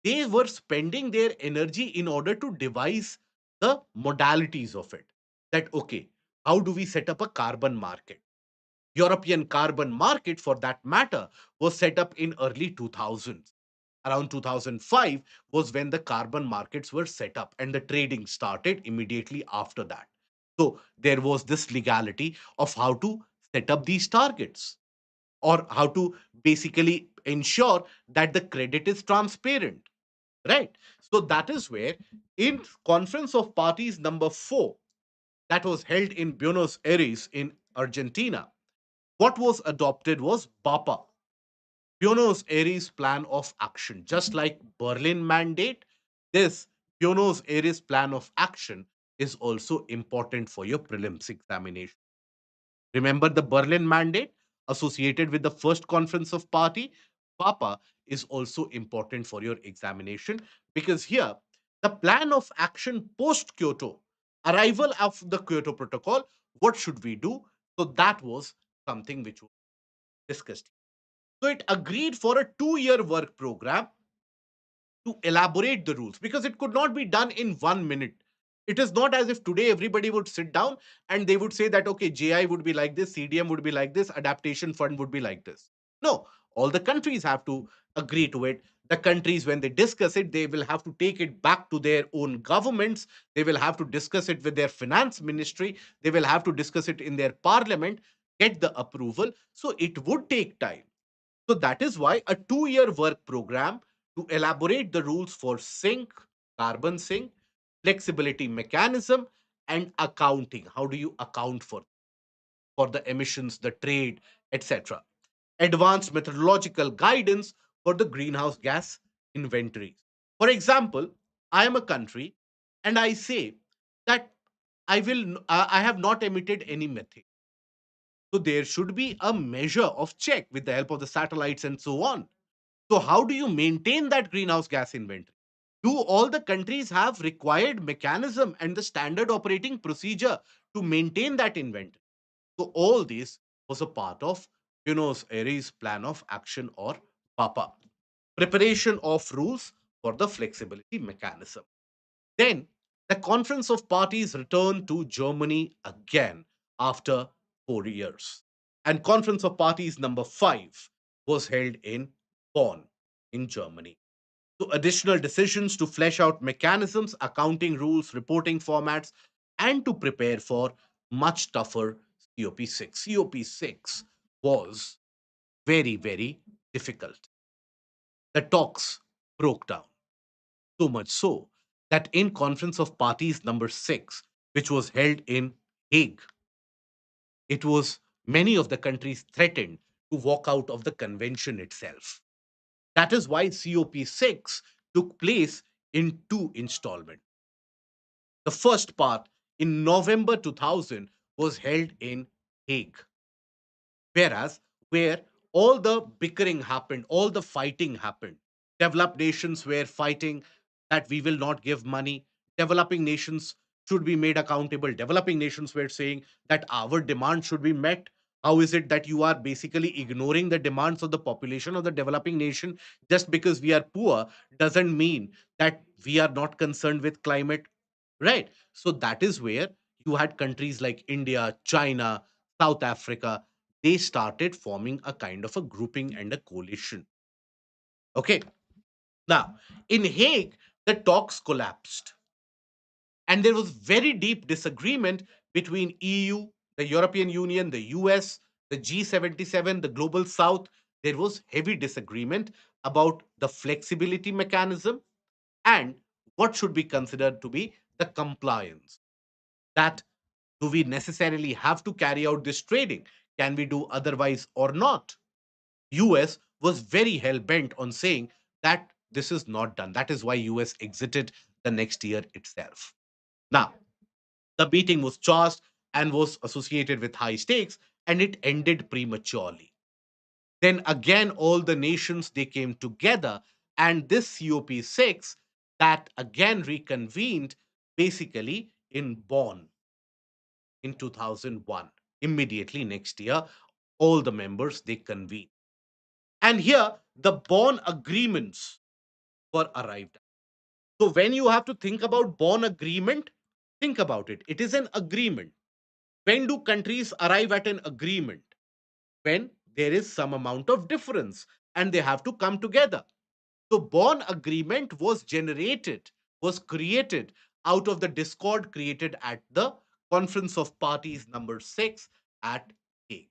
they were spending their energy in order to devise the modalities of it. That, okay, how do we set up a carbon market? European carbon market, for that matter, was set up in early 2000s. Around 2005 was when the carbon markets were set up, and the trading started immediately after that. So there was this legality of how to set up these targets, or how to basically ensure that the credit is transparent, right? So that is where, in Conference of Parties number 4, that was held in Buenos Aires in Argentina, what was adopted was BAPA, Buenos Aires Plan of Action. Just like Berlin Mandate, this Buenos Aires Plan of Action is also important for your prelims examination. Remember the Berlin Mandate associated with the first conference of party? PAPA is also important for your examination because here the plan of action post Kyoto, arrival of the Kyoto Protocol, what should we do? So that was something which was discussed. So it agreed for a 2 year work program to elaborate the rules because it could not be done in 1 minute. It is not as if today everybody would sit down and they would say that, okay, JI would be like this, CDM would be like this, adaptation fund would be like this. No, all the countries have to agree to it. The countries, when they discuss it, they will have to take it back to their own governments. They will have to discuss it with their finance ministry. They will have to discuss it in their parliament, get the approval. So it would take time. So that is why a 2 year work program to elaborate the rules for sink, carbon sink, flexibility mechanism, and accounting. How do you account for the emissions, the trade, etc. Advanced methodological guidance for the greenhouse gas inventories. For example, I am a country and I say that I have not emitted any methane. So there should be a measure of check with the help of the satellites and so on. So, how do you maintain that greenhouse gas inventory? Do all the countries have required mechanism and the standard operating procedure to maintain that inventory? So, all this was a part of Buenos Aires Plan of Action or PAPA. Preparation of rules for the flexibility mechanism. Then the Conference of Parties returned to Germany again after 4 years. And Conference of Parties number 5 was held in Bonn in Germany. So additional decisions to flesh out mechanisms, accounting rules, reporting formats, and to prepare for much tougher COP6. COP6 was very, very difficult. The talks broke down. So much so that in Conference of Parties number 6, which was held in Hague, it was many of the countries threatened to walk out of the convention itself. That is why COP6 took place in two installments. The first part in November 2000 was held in Hague, whereas where all the bickering happened, all the fighting happened. Developed nations were fighting that we will not give money. Developing nations should be made accountable. Developing nations were saying that our demand should be met. How is it that you are basically ignoring the demands of the population of the developing nation? Just because we are poor doesn't mean that we are not concerned with climate, right? So that is where you had countries like India, China, South Africa. They started forming a kind of a grouping and a coalition. Okay. Now, in Hague, the talks collapsed. And there was very deep disagreement between EU, the European Union, the US, the G77, the Global South. There was heavy disagreement about the flexibility mechanism and what should be considered to be the compliance. That do we necessarily have to carry out this trading? Can we do otherwise or not? US was very hell bent on saying that this is not done. That is why US exited the next year itself. Now, the meeting was charged and was associated with high stakes and it ended prematurely. Then again, all the nations they came together and this COP6 that again reconvened basically in Bonn in 2001. Immediately next year, all the members they convened. And here the Bonn agreements were arrived at. So when you have to think about Bonn agreement, think about it. It is an agreement. When do countries arrive at an agreement? When there is some amount of difference and they have to come together. So Bonn agreement was generated, was created out of the discord created at the Conference of Parties number 6 at Hague.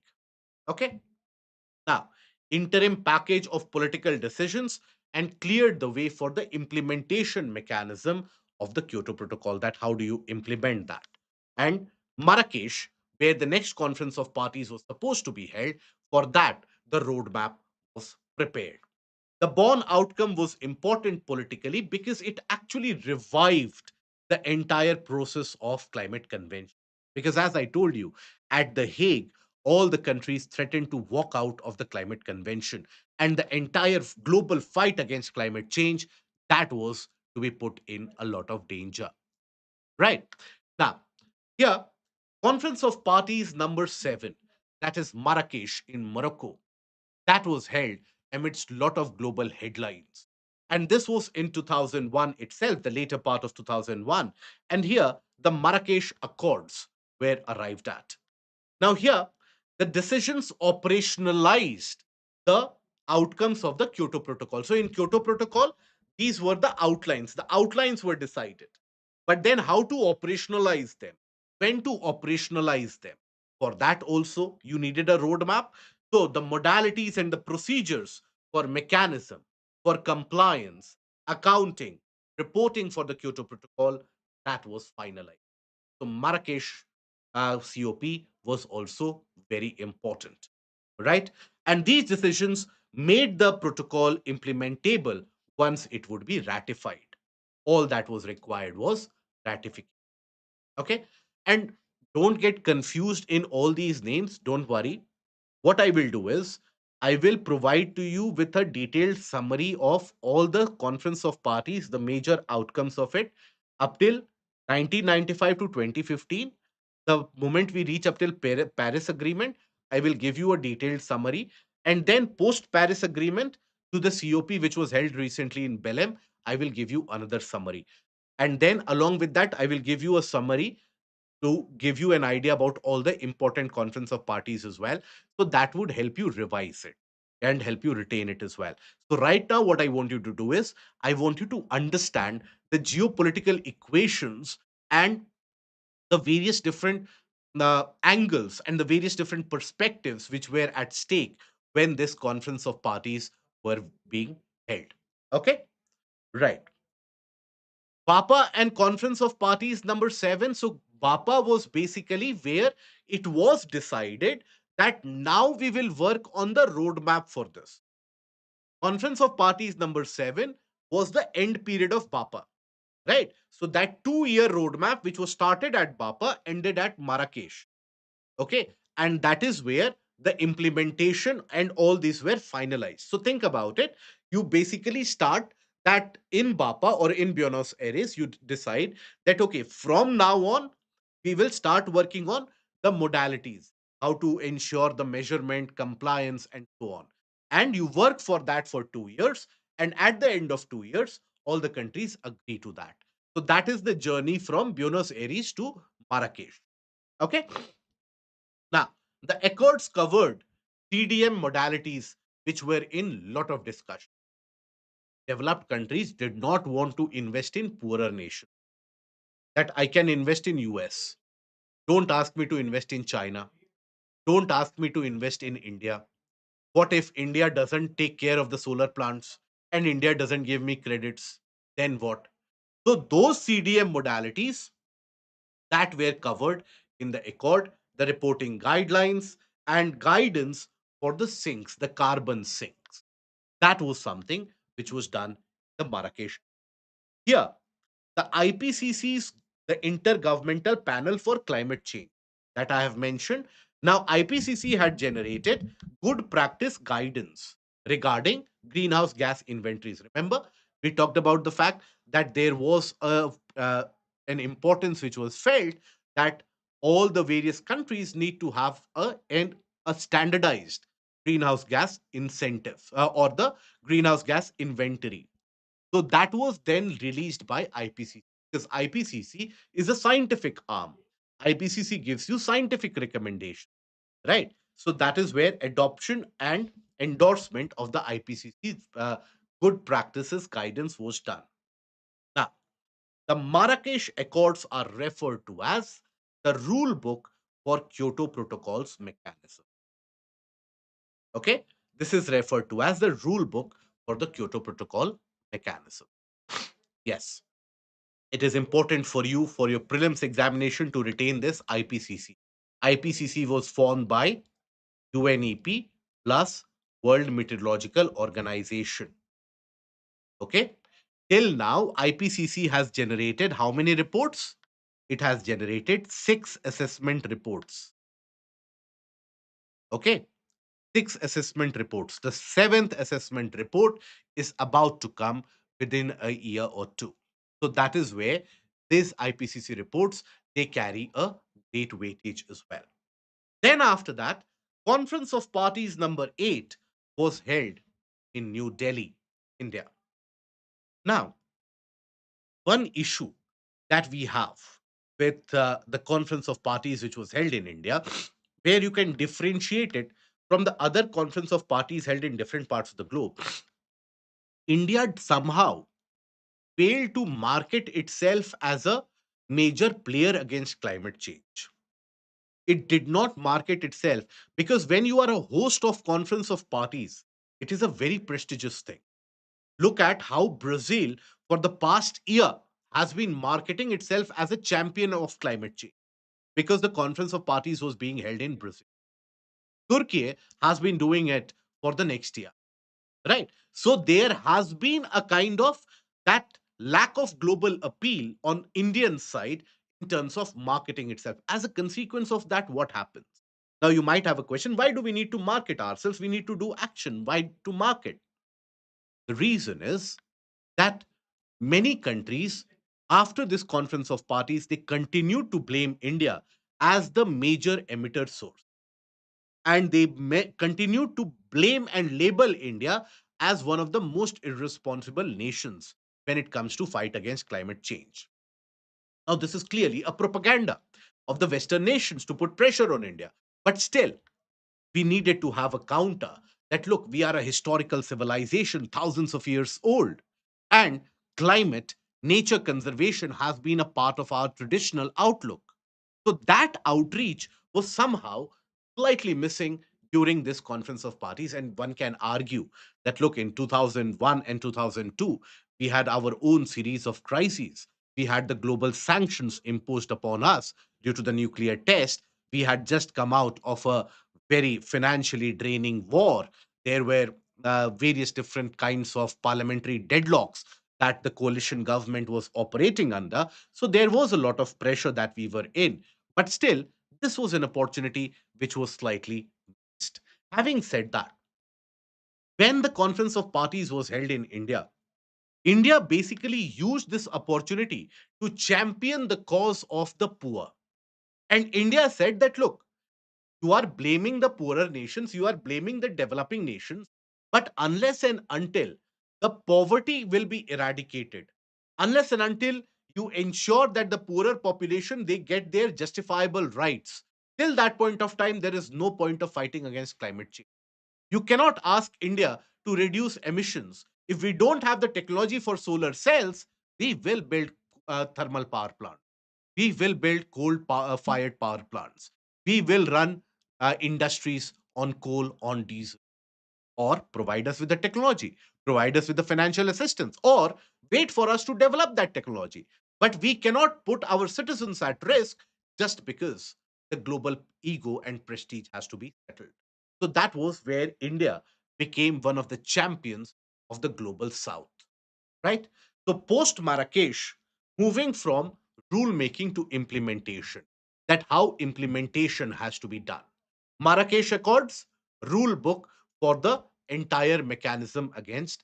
Okay. Now, interim package of political decisions and cleared the way for the implementation mechanism of the Kyoto Protocol. That how do you implement that? And Marrakesh, where the next conference of parties was supposed to be held, for that the roadmap was prepared. The Bonn outcome was important politically because it actually revived the entire process of climate convention. Because as I told you, at The Hague, all the countries threatened to walk out of the climate convention, and the entire global fight against climate change, that was to be put in a lot of danger. Right. Now, here, Conference of Parties number 7, that is Marrakesh in Morocco, that was held amidst lot of global headlines. And this was in 2001 itself, the later part of 2001. And here, the Marrakesh Accords were arrived at. Now, here, the decisions operationalized the outcomes of the Kyoto Protocol. So, in Kyoto Protocol, these were the outlines. The outlines were decided. But then, how to operationalize them? When to operationalize them? For that, also, you needed a roadmap. So, the modalities and the procedures for mechanism, for compliance, accounting, reporting for the Kyoto Protocol, that was finalized. So Marrakesh COP was also very important, right? And these decisions made the protocol implementable once it would be ratified. All that was required was ratification. Okay. And don't get confused in all these names. Don't worry. What I will do is I will provide to you with a detailed summary of all the conference of parties, the major outcomes of it up till 1995 to 2015. The moment we reach up till Paris Agreement, I will give you a detailed summary. And then post Paris Agreement to the COP, which was held recently in Belém, I will give you another summary. And then along with that, I will give you a summary to give you an idea about all the important conference of parties as well. So that would help you revise it and help you retain it as well. So right now, what I want you to do is I want you to understand the geopolitical equations and the various different angles and the various different perspectives which were at stake when this conference of parties were being held. Okay, right. BAPA and Conference of Parties number 7. So, BAPA was basically where it was decided that now we will work on the roadmap for this. Conference of Parties number 7 was the end period of BAPA, right? So, that 2 year roadmap, which was started at BAPA, ended at Marrakesh. Okay. And that is where the implementation and all these were finalized. So think about it. You basically start that in BAPA or in Buenos Aires, you decide that, okay, from now on, we will start working on the modalities, how to ensure the measurement, compliance, and so on. And you work for that for 2 years. And at the end of 2 years, all the countries agree to that. So that is the journey from Buenos Aires to Marrakesh. Okay. Now, the accords covered CDM modalities, which were in lot of discussion. Developed countries did not want to invest in poorer nations. That I can invest in US. Don't ask me to invest in China. Don't ask me to invest in India. What if India doesn't take care of the solar plants and India doesn't give me credits? Then what? So those CDM modalities that were covered in the accord, the reporting guidelines and guidance for the sinks, the carbon sinks. That was something which was done in the Marrakesh. Here, the IPCC's, the Intergovernmental Panel for Climate Change that I have mentioned. Now, IPCC had generated good practice guidance regarding greenhouse gas inventories. Remember, we talked about the fact that there was an importance which was felt that all the various countries need to have a standardized greenhouse gas incentive or the greenhouse gas inventory. So that was then released by IPCC because IPCC is a scientific arm. IPCC gives you scientific recommendation, right? So that is where adoption and endorsement of the IPCC good practices guidance was done. Now, the Marrakesh Accords are referred to as the rule book for Kyoto Protocol's mechanism. Okay, this is referred to as the rule book for the Kyoto Protocol mechanism. Yes, it is important for you for your prelims examination to retain this IPCC. IPCC was formed by UNEP plus World Meteorological Organization. Okay. Till now, IPCC has generated how many reports? It has generated six assessment reports. Okay, six assessment reports. The seventh assessment report is about to come within a year or two. So that is where these IPCC reports, they carry a great weightage as well. Then after that, Conference of Parties number 8 was held in New Delhi, India. Now, one issue that we have with the Conference of Parties which was held in India, where you can differentiate it from the other Conference of Parties held in different parts of the globe, India somehow failed to market itself as a major player against climate change. It did not market itself because when you are a host of Conference of Parties, it is a very prestigious thing. Look at how Brazil, for the past year, has been marketing itself as a champion of climate change because the Conference of Parties was being held in Brazil. Turkey has been doing it for the next year, right? So there has been a kind of that lack of global appeal on Indian side in terms of marketing itself. As a consequence of that, what happens? Now you might have a question: why do we need to market ourselves? We need to do action. Why to market? The reason is that many countries, after this Conference of Parties, they continued to blame India as the major emitter source. And they continued to blame and label India as one of the most irresponsible nations when it comes to fight against climate change. Now, this is clearly a propaganda of the Western nations to put pressure on India. But still, we needed to have a counter that look, we are a historical civilization, thousands of years old, and climate, nature conservation has been a part of our traditional outlook. So that outreach was somehow slightly missing during this Conference of Parties. And one can argue that look, in 2001 and 2002, we had our own series of crises. We had the global sanctions imposed upon us due to the nuclear test. We had just come out of a very financially draining war. There were various different kinds of parliamentary deadlocks that the coalition government was operating under. So there was a lot of pressure that we were in. But still, this was an opportunity which was slightly missed. Having said that, when the Conference of Parties was held in India, India basically used this opportunity to champion the cause of the poor. And India said that, look, you are blaming the poorer nations, you are blaming the developing nations, but unless and until the poverty will be eradicated, unless and until you ensure that the poorer population they get their justifiable rights, till that point of time there is no point of fighting against climate change. You cannot ask India to reduce emissions. If we don't have the technology for solar cells, we will build thermal power plants. We will build fired power plants. We will run industries on coal, on diesel, or provide us with the technology, provide us with the financial assistance, or wait for us to develop that technology. But we cannot put our citizens at risk just because the global ego and prestige has to be settled. So that was where India became one of the champions of the global south, right? So post Marrakesh, moving from rule making to implementation, that how implementation has to be done. Marrakesh Accords, rule book for the entire mechanism against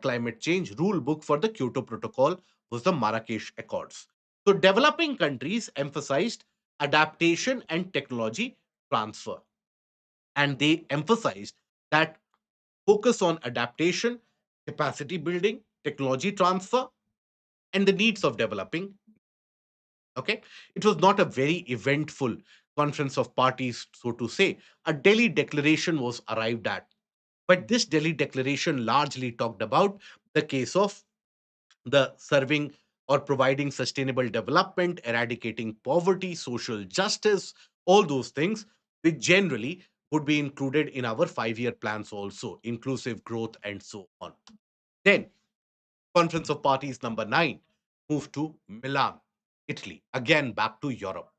climate change, rule book for the Kyoto Protocol was the Marrakesh Accords. So developing countries emphasized adaptation and technology transfer. And they emphasized that focus on adaptation, capacity building, technology transfer, and the needs of developing. Okay. It was not a very eventful conference of parties, so to say. A Delhi declaration was arrived at. But this Delhi declaration largely talked about the case of the serving or providing sustainable development, eradicating poverty, social justice, all those things, which generally would be included in our 5 year plans also, inclusive growth and so on. Then Conference of Parties number 9 moved to Milan, Italy, again back to Europe.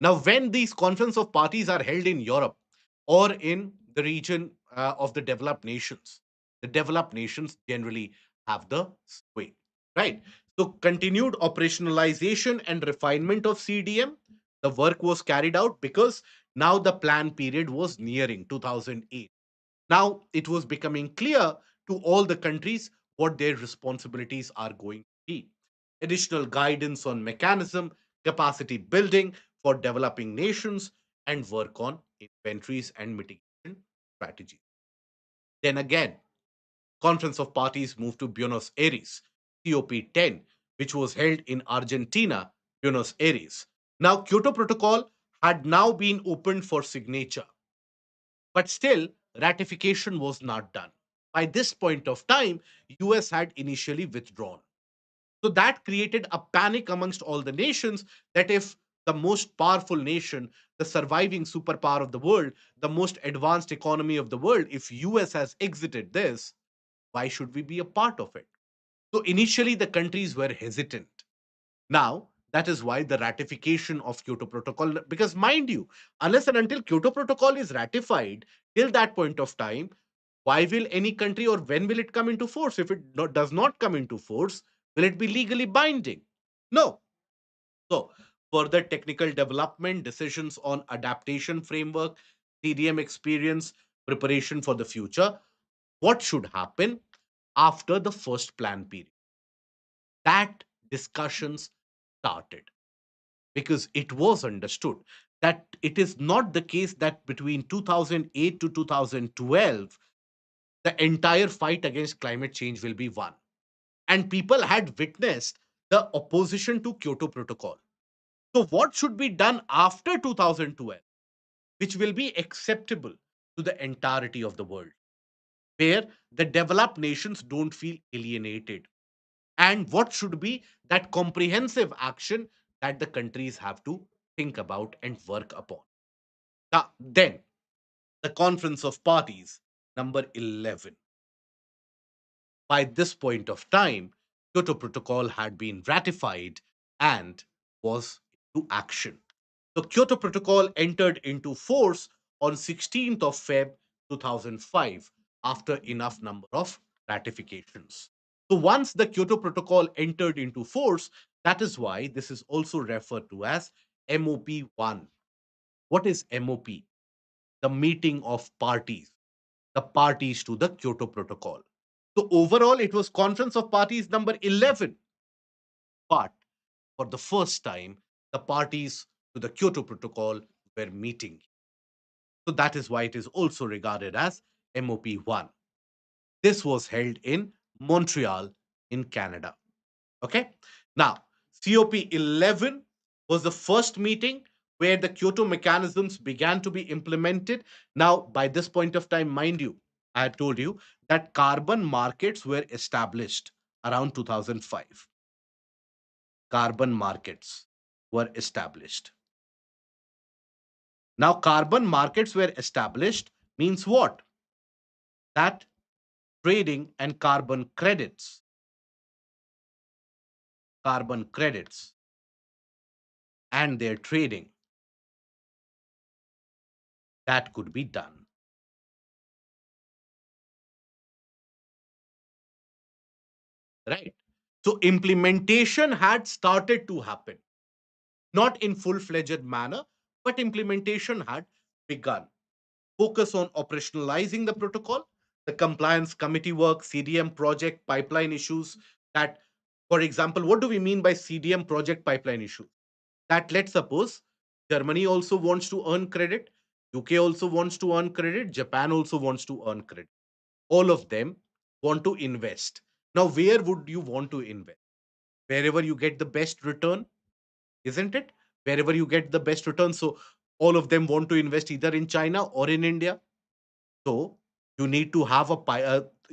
Now, when these Conference of Parties are held in Europe or in the region of the developed nations generally have the sway. right? So, continued operationalization and refinement of CDM, the work was carried out because now the plan period was nearing 2008. Now it was becoming clear to all the countries what their responsibilities are going to be. Additional guidance on mechanism, capacity building for developing nations, and work on inventories and mitigation strategies. Then again, Conference of Parties moved to Buenos Aires, COP10, which was held in Argentina, Buenos Aires. Now, Kyoto Protocol had now been opened for signature, but still ratification was not done. By this point of time, US had initially withdrawn. So that created a panic amongst all the nations that if the most powerful nation, the surviving superpower of the world, the most advanced economy of the world, if US has exited this, why should we be a part of it? So initially the countries were hesitant. Now, that is why the ratification of Kyoto Protocol, because mind you, unless and until Kyoto Protocol is ratified, till that point of time, why will any country or when will it come into force? If it does not come into force, will it be legally binding? No. So, further technical development, decisions on adaptation framework, CDM experience, preparation for the future. What should happen after the first plan period? That discussions started because it was understood that it is not the case that between 2008 to 2012 the entire fight against climate change will be won, and people had witnessed the opposition to Kyoto Protocol. So what should be done after 2012 which will be acceptable to the entirety of the world, where the developed nations don't feel alienated, and what should be that comprehensive action that the countries have to think about and work upon. Now, then, the Conference of Parties, number 11. By this point of time, Kyoto Protocol had been ratified and was into action. The Kyoto Protocol entered into force on 16th of Feb 2005 after enough number of ratifications. So once the Kyoto Protocol entered into force, that is why this is also referred to as MOP1. What is MOP? The meeting of parties, the parties to the Kyoto Protocol. So overall, it was Conference of Parties number 11. But for the first time, the parties to the Kyoto Protocol were meeting. So that is why it is also regarded as MOP1. This was held in Montreal in Canada. Okay. Now, COP11 was the first meeting where the Kyoto mechanisms began to be implemented. Now, by this point of time, mind you, I had told you that carbon markets were established around 2005. Carbon markets were established. Now, carbon markets were established means what? That trading and carbon credits, and their trading that could be done. Right. So implementation had started to happen, not in full-fledged manner, but implementation had begun. Focus on operationalizing the protocol, the compliance committee work, CDM project pipeline issues. That, for example, what do we mean by CDM project pipeline issue? That let's suppose Germany also wants to earn credit, UK also wants to earn credit, Japan also wants to earn credit. All of them want to invest. Now, where would you want to invest? Wherever you get the best return, isn't it? Wherever you get the best return. So all of them want to invest either in China or in India. So you need to have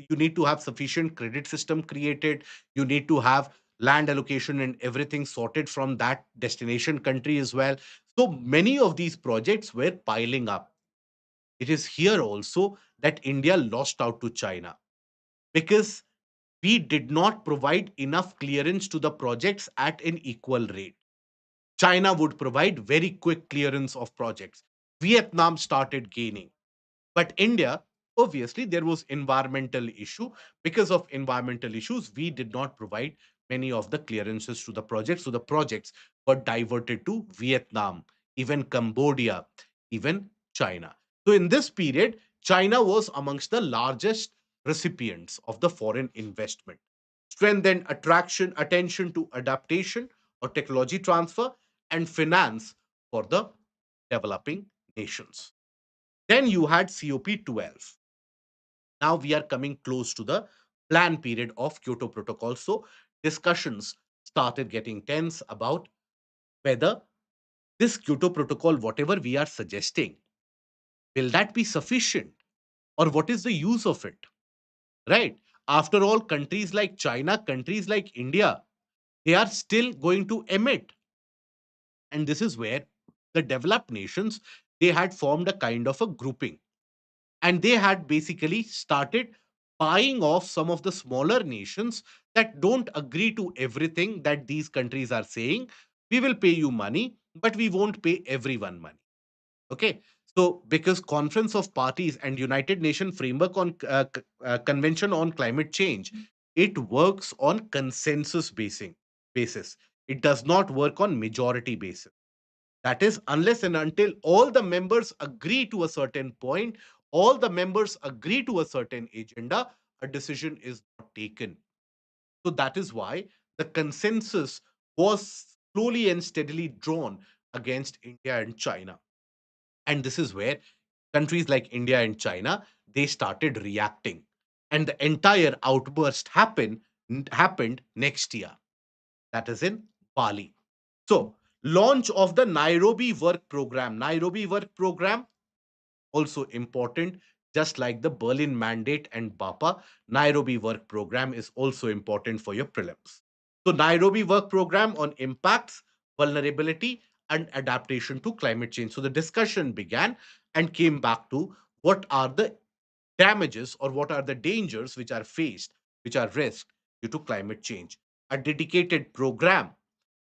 you need to have sufficient credit system created. You need to have land allocation and everything sorted from that destination country as well. So many of these projects were piling up. It is here also that India lost out to China because we did not provide enough clearance to the projects at an equal rate. China would provide very quick clearance of projects. Vietnam started gaining. But India, obviously, there was environmental issue. Because of environmental issues, we did not provide many of the clearances to the projects. So the projects were diverted to Vietnam, even Cambodia, even China. So in this period, China was amongst the largest recipients of the foreign investment. Strengthened attraction, attention to adaptation or technology transfer, and finance for the developing nations. Then you had COP12. Now we are coming close to the plan period of Kyoto Protocol. So discussions started getting tense about whether this Kyoto Protocol, whatever we are suggesting, will that be sufficient or what is the use of it? Right? After all, countries like China, countries like India, they are still going to emit. And this is where the developed nations, they had formed a kind of a grouping, and they had basically started buying off some of the smaller nations that don't agree to everything that these countries are saying. We will pay you money, but we won't pay everyone money. Okay. So because Conference of Parties and United Nations Framework on Convention on Climate Change, it works on consensus basis. It does not work on majority basis. That is, unless and until all the members agree to a certain point, all the members agree to a certain agenda, a decision is not taken. So that is why the consensus was slowly and steadily drawn against India and China. And this is where countries like India and China, they started reacting. And the entire outburst happened next year. That is in Bali. So, launch of the Nairobi Work Program. Nairobi Work Program also important, just like the Berlin Mandate and BAPA. Nairobi Work Program is also important for your prelims. So, Nairobi Work Program on impacts, vulnerability, and adaptation to climate change. So, the discussion began and came back to what are the damages or what are the dangers which are faced, which are risked due to climate change. A dedicated program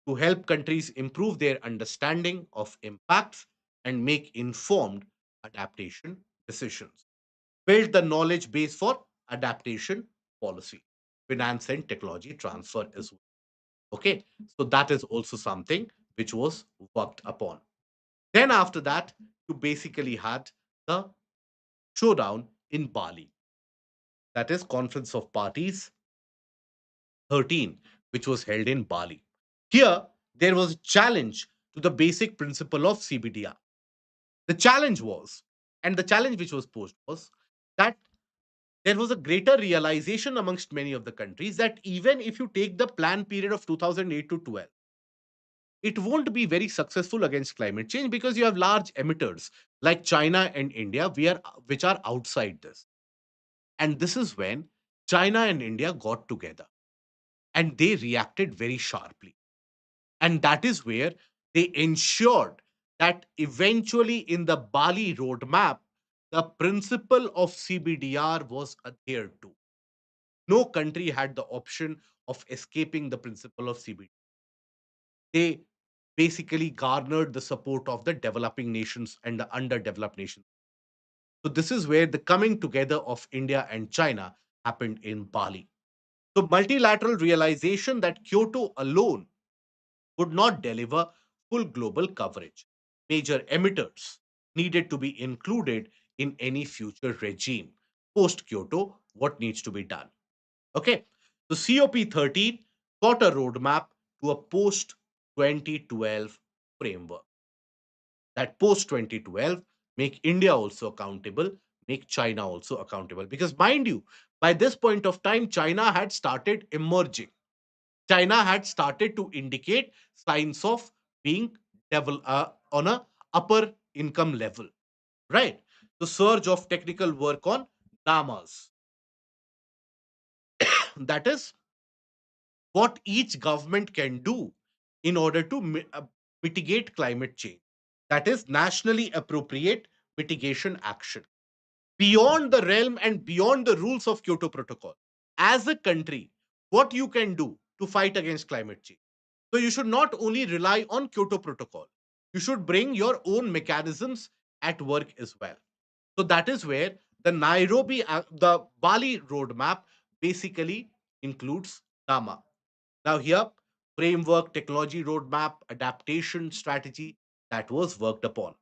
to help countries improve their understanding of impacts and make informed adaptation decisions. Build the knowledge base for adaptation policy, finance and technology transfer as well. Okay, so that is also something which was worked upon. Then after that, you basically had the showdown in Bali, that is Conference of Parties 13, which was held in Bali. Here, there was a challenge to the basic principle of CBDR. The challenge was, and the challenge which was posed was that there was a greater realization amongst many of the countries that even if you take the plan period of 2008 to 12, it won't be very successful against climate change because you have large emitters like China and India, which are outside this. And this is when China and India got together and they reacted very sharply. And that is where they ensured that eventually in the Bali roadmap, the principle of CBDR was adhered to. No country had the option of escaping the principle of CBDR. They basically garnered the support of the developing nations and the underdeveloped nations. So, this is where the coming together of India and China happened in Bali. So, multilateral realization that Kyoto alone would not deliver full global coverage. Major emitters needed to be included in any future regime. Post Kyoto, what needs to be done? Okay, so COP13 got a roadmap to a post 2012 framework. That post 2012 make India also accountable, make China also accountable. Because, mind you, by this point of time, China had started emerging. China had started to indicate signs of being on a upper income level, right? The surge of technical work on Damas. That is what each government can do in order to mitigate climate change. That is nationally appropriate mitigation action beyond the realm and beyond the rules of Kyoto Protocol. As a country, what you can do to fight against climate change. So you should not only rely on Kyoto Protocol, you should bring your own mechanisms at work as well. So that is where the Bali roadmap basically includes Dama. Now, here, framework, technology roadmap, adaptation strategy that was worked upon.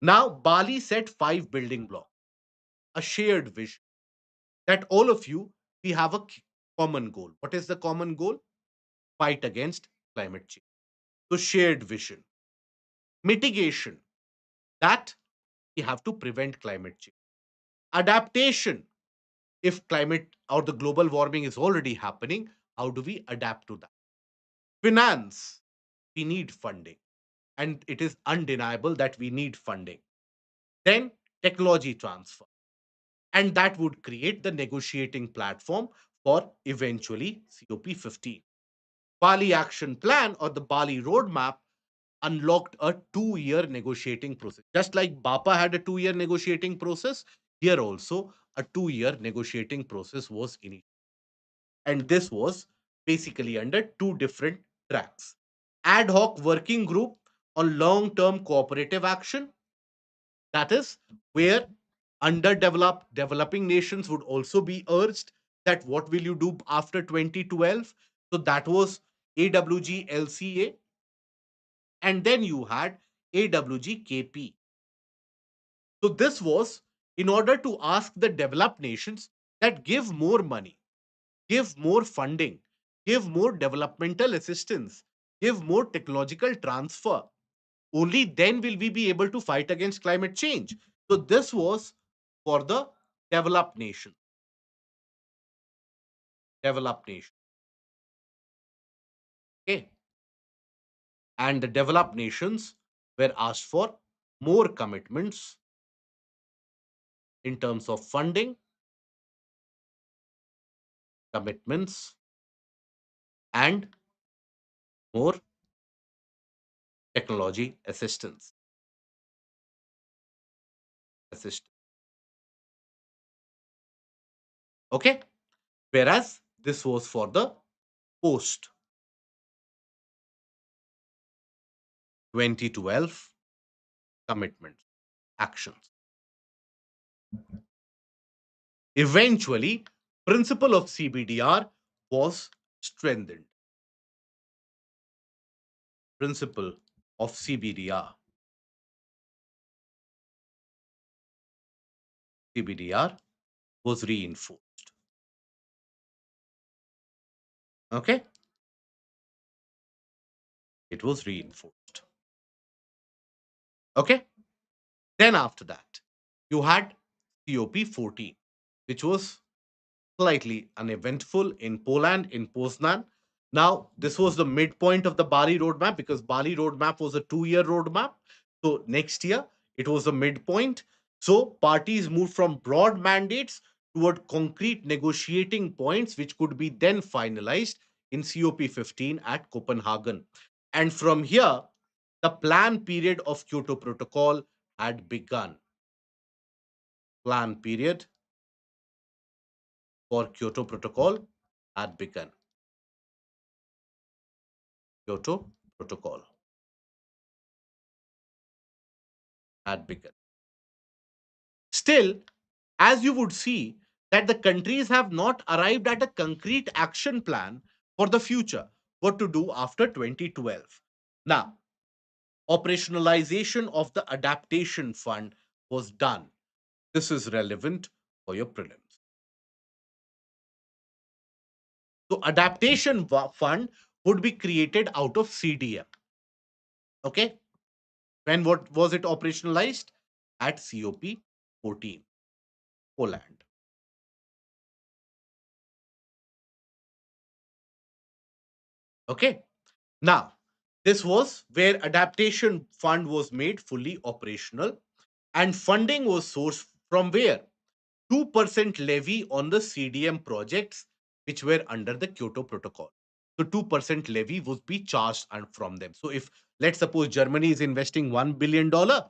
Now, Bali set five building blocks, a shared vision that all of you, we have a common goal. What is the common goal? Fight against climate change. So, shared vision, mitigation, that we have to prevent climate change, adaptation, if climate or the global warming is already happening, how do we adapt to that? Finance, we need funding, and it is undeniable that we need funding. Then, technology transfer, and that would create the negotiating platform for eventually COP15. Bali Action Plan or the Bali Roadmap unlocked a 2 year negotiating process. Just like BAPA had a 2 year negotiating process, here also a 2 year negotiating process was initiated. And this was basically under two different tracks: ad hoc working group on long term cooperative action, that is where underdeveloped developing nations would also be urged that what will you do after 2012. So that was AWG-LCA, and then you had AWG-KP. So this was in order to ask the developed nations that give more money, give more funding, give more developmental assistance, give more technological transfer. Only then will we be able to fight against climate change. So this was for the developed nation, developed nation. Okay. And the developed nations were asked for more commitments in terms of funding, commitments, and more technology assistance. Assist. Okay. Whereas this was for the post 2012 commitments, actions. Eventually, principle of CBDR was strengthened. Principle of CBDR was reinforced. Okay, it was reinforced. Okay, then after that, you had COP14, which was slightly uneventful in Poland, in Poznan. Now, this was the midpoint of the Bali roadmap because Bali roadmap was a 2 year roadmap. So, next year, it was the midpoint. So, parties moved from broad mandates toward concrete negotiating points, which could be then finalized in COP15 at Copenhagen. And from here, the plan period of Kyoto Protocol had begun. Plan period for Kyoto Protocol had begun. Kyoto Protocol had begun. Still, as you would see, that the countries have not arrived at a concrete action plan for the future, what to do after 2012. Now, operationalization of the adaptation fund was done. This is relevant for your prelims. So, adaptation fund would be created out of CDM. Okay. When what was it operationalized? At COP14, Poland. Okay. Now, this was where adaptation fund was made fully operational, and funding was sourced from where? 2% levy on the CDM projects which were under the Kyoto Protocol. So 2% levy would be charged from them. So if, let's suppose, Germany is investing $1 billion, so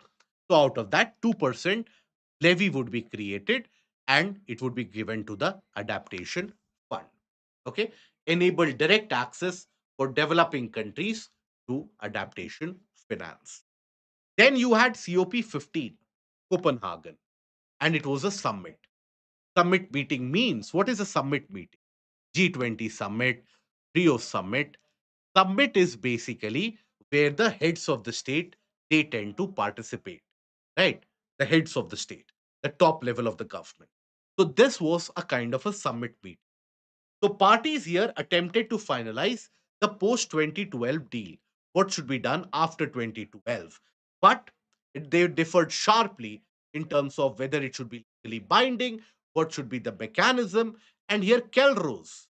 out of that 2% levy would be created and it would be given to the adaptation fund. Okay, enable direct access for developing countries to adaptation finance. Then you had COP15, Copenhagen, and it was a summit. Summit meeting means, what is a summit meeting? G20 summit. Rio Summit. Summit is basically where the heads of the state they tend to participate, right? The heads of the state, the top level of the government. So this was a kind of a summit meeting. So parties here attempted to finalize the post 2012 deal, what should be done after 2012. But they differed sharply in terms of whether it should be legally binding, what should be the mechanism. And here Kelrose,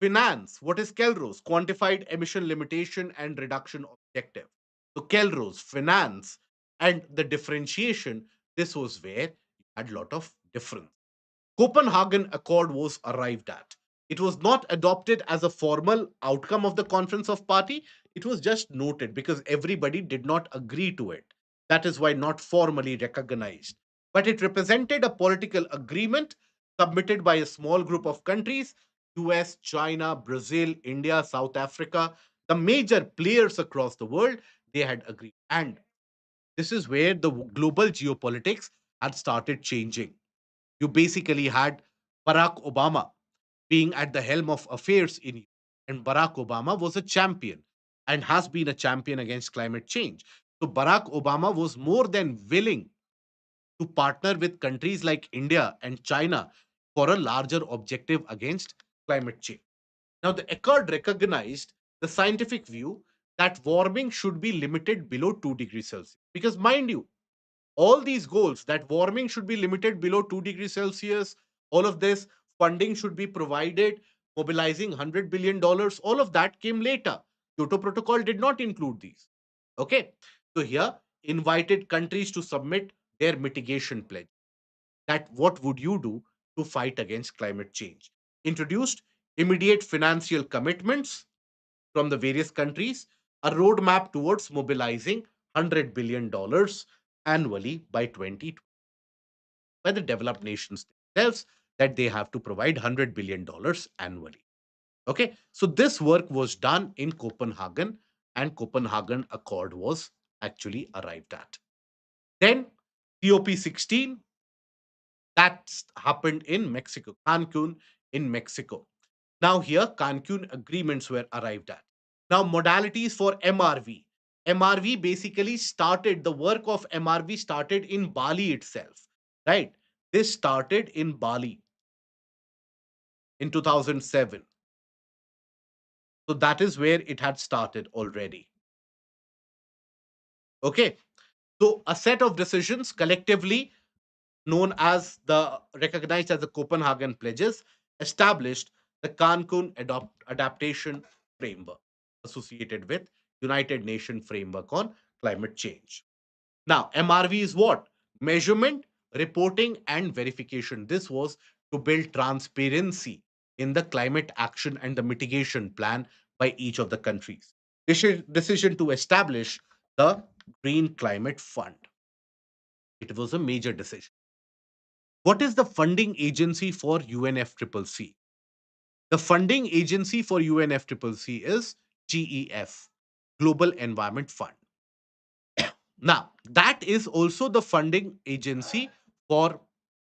finance, what is Kelrose? Quantified emission limitation and reduction objective. So Kelrose, finance, and the differentiation, this was where you had a lot of difference. Copenhagen Accord was arrived at. It was not adopted as a formal outcome of the Conference of Party. It was just noted because everybody did not agree to it. That is why not formally recognized. But it represented a political agreement submitted by a small group of countries: US, China, Brazil, India, South Africa, the major players across the world. They had agreed. And this is where the global geopolitics had started changing. You basically had Barack Obama being at the helm of affairs in Europe. And Barack Obama was a champion and has been a champion against climate change. So Barack Obama was more than willing to partner with countries like India and China for a larger objective against climate change. Now, the Accord recognized the scientific view that warming should be limited below 2 degrees Celsius. Because, mind you, all these goals, that warming should be limited below 2 degrees Celsius, all of this funding should be provided, mobilizing $100 billion, all of that came later. Kyoto Protocol did not include these. Okay. So here, invited countries to submit their mitigation pledge. That what would you do to fight against climate change? Introduced immediate financial commitments from the various countries, a roadmap towards mobilizing $100 billion annually by 2020 by the developed nations themselves, that they have to provide $100 billion annually. Okay, so this work was done in Copenhagen, and Copenhagen Accord was actually arrived at. Then COP16, that happened in Mexico, Cancun in Mexico. Now, here, Cancun agreements were arrived at. Now, modalities for MRV. MRV basically started, the work of MRV started in Bali itself, right? This started in Bali in 2007. So, that is where it had started already. Okay. So, a set of decisions collectively known as the recognized as the Copenhagen Pledges, established the Cancun Adaptation Framework associated with United Nations Framework on Climate Change. Now, MRV is what? Measurement, reporting, and verification. This was to build transparency in the climate action and the mitigation plan by each of the countries. Decision to establish the Green Climate Fund. It was a major decision. What is the funding agency for UNFCCC? The funding agency for UNFCCC is GEF, Global Environment Fund. Now, that is also the funding agency for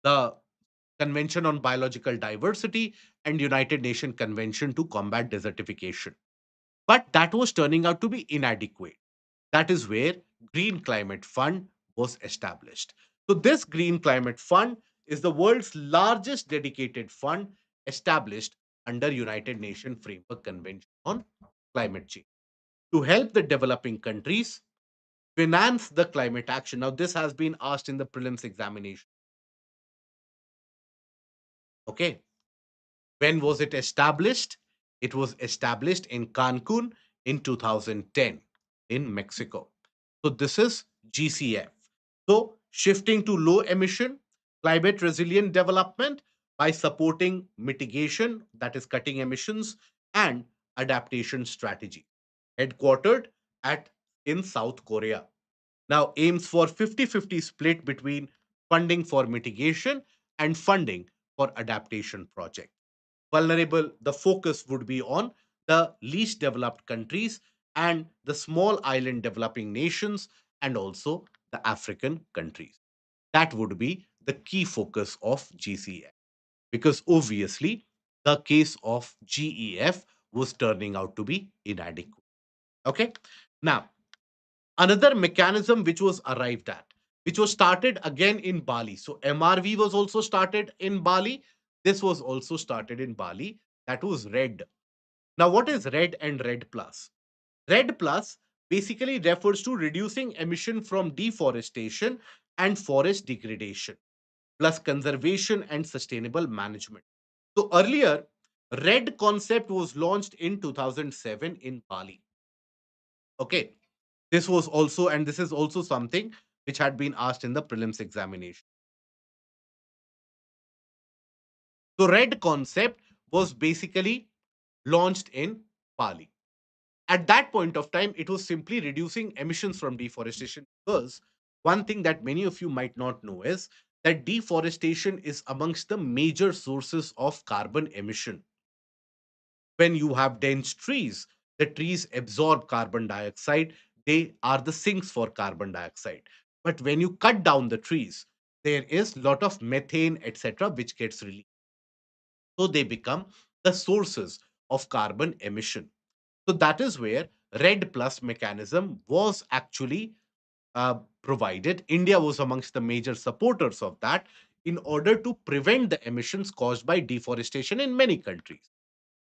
the Convention on Biological Diversity and United Nations Convention to combat desertification. But that was turning out to be inadequate. That is where Green Climate Fund was established. So this Green Climate Fund is the world's largest dedicated fund established under United Nations Framework Convention on Climate Change to help the developing countries finance the climate action. Now, this has been asked in the prelims examination. Okay. When was it established? It was established in Cancun in 2010 in Mexico. So this is GCF. So shifting to low emission, climate resilient development by supporting mitigation, that is cutting emissions, and adaptation strategy. Headquartered at in South Korea. Now aims for 50-50 split between funding for mitigation and funding for adaptation project. Vulnerable, the focus would be on the least developed countries and the small island developing nations, and also the African countries. That would be the key focus of GCF, because obviously the case of GEF was turning out to be inadequate. Okay. Now, another mechanism which was arrived at, which was started again in Bali. So, MRV was also started in Bali. This was also started in Bali. That was RED. Now, what is RED and RED plus? RED plus basically refers to reducing emission from deforestation and forest degradation, plus conservation and sustainable management. So earlier, RED concept was launched in 2007 in Bali. Okay. This was also, and this is also something which had been asked in the prelims examination. So RED concept was basically launched in Bali. At that point of time, it was simply reducing emissions from deforestation, because one thing that many of you might not know is that deforestation is amongst the major sources of carbon emission. When you have dense trees, the trees absorb carbon dioxide, they are the sinks for carbon dioxide. But when you cut down the trees, there is lot of methane, etc., which gets released. So they become the sources of carbon emission. So that is where RED plus mechanism was actually provided. India was amongst the major supporters of that in order to prevent the emissions caused by deforestation in many countries.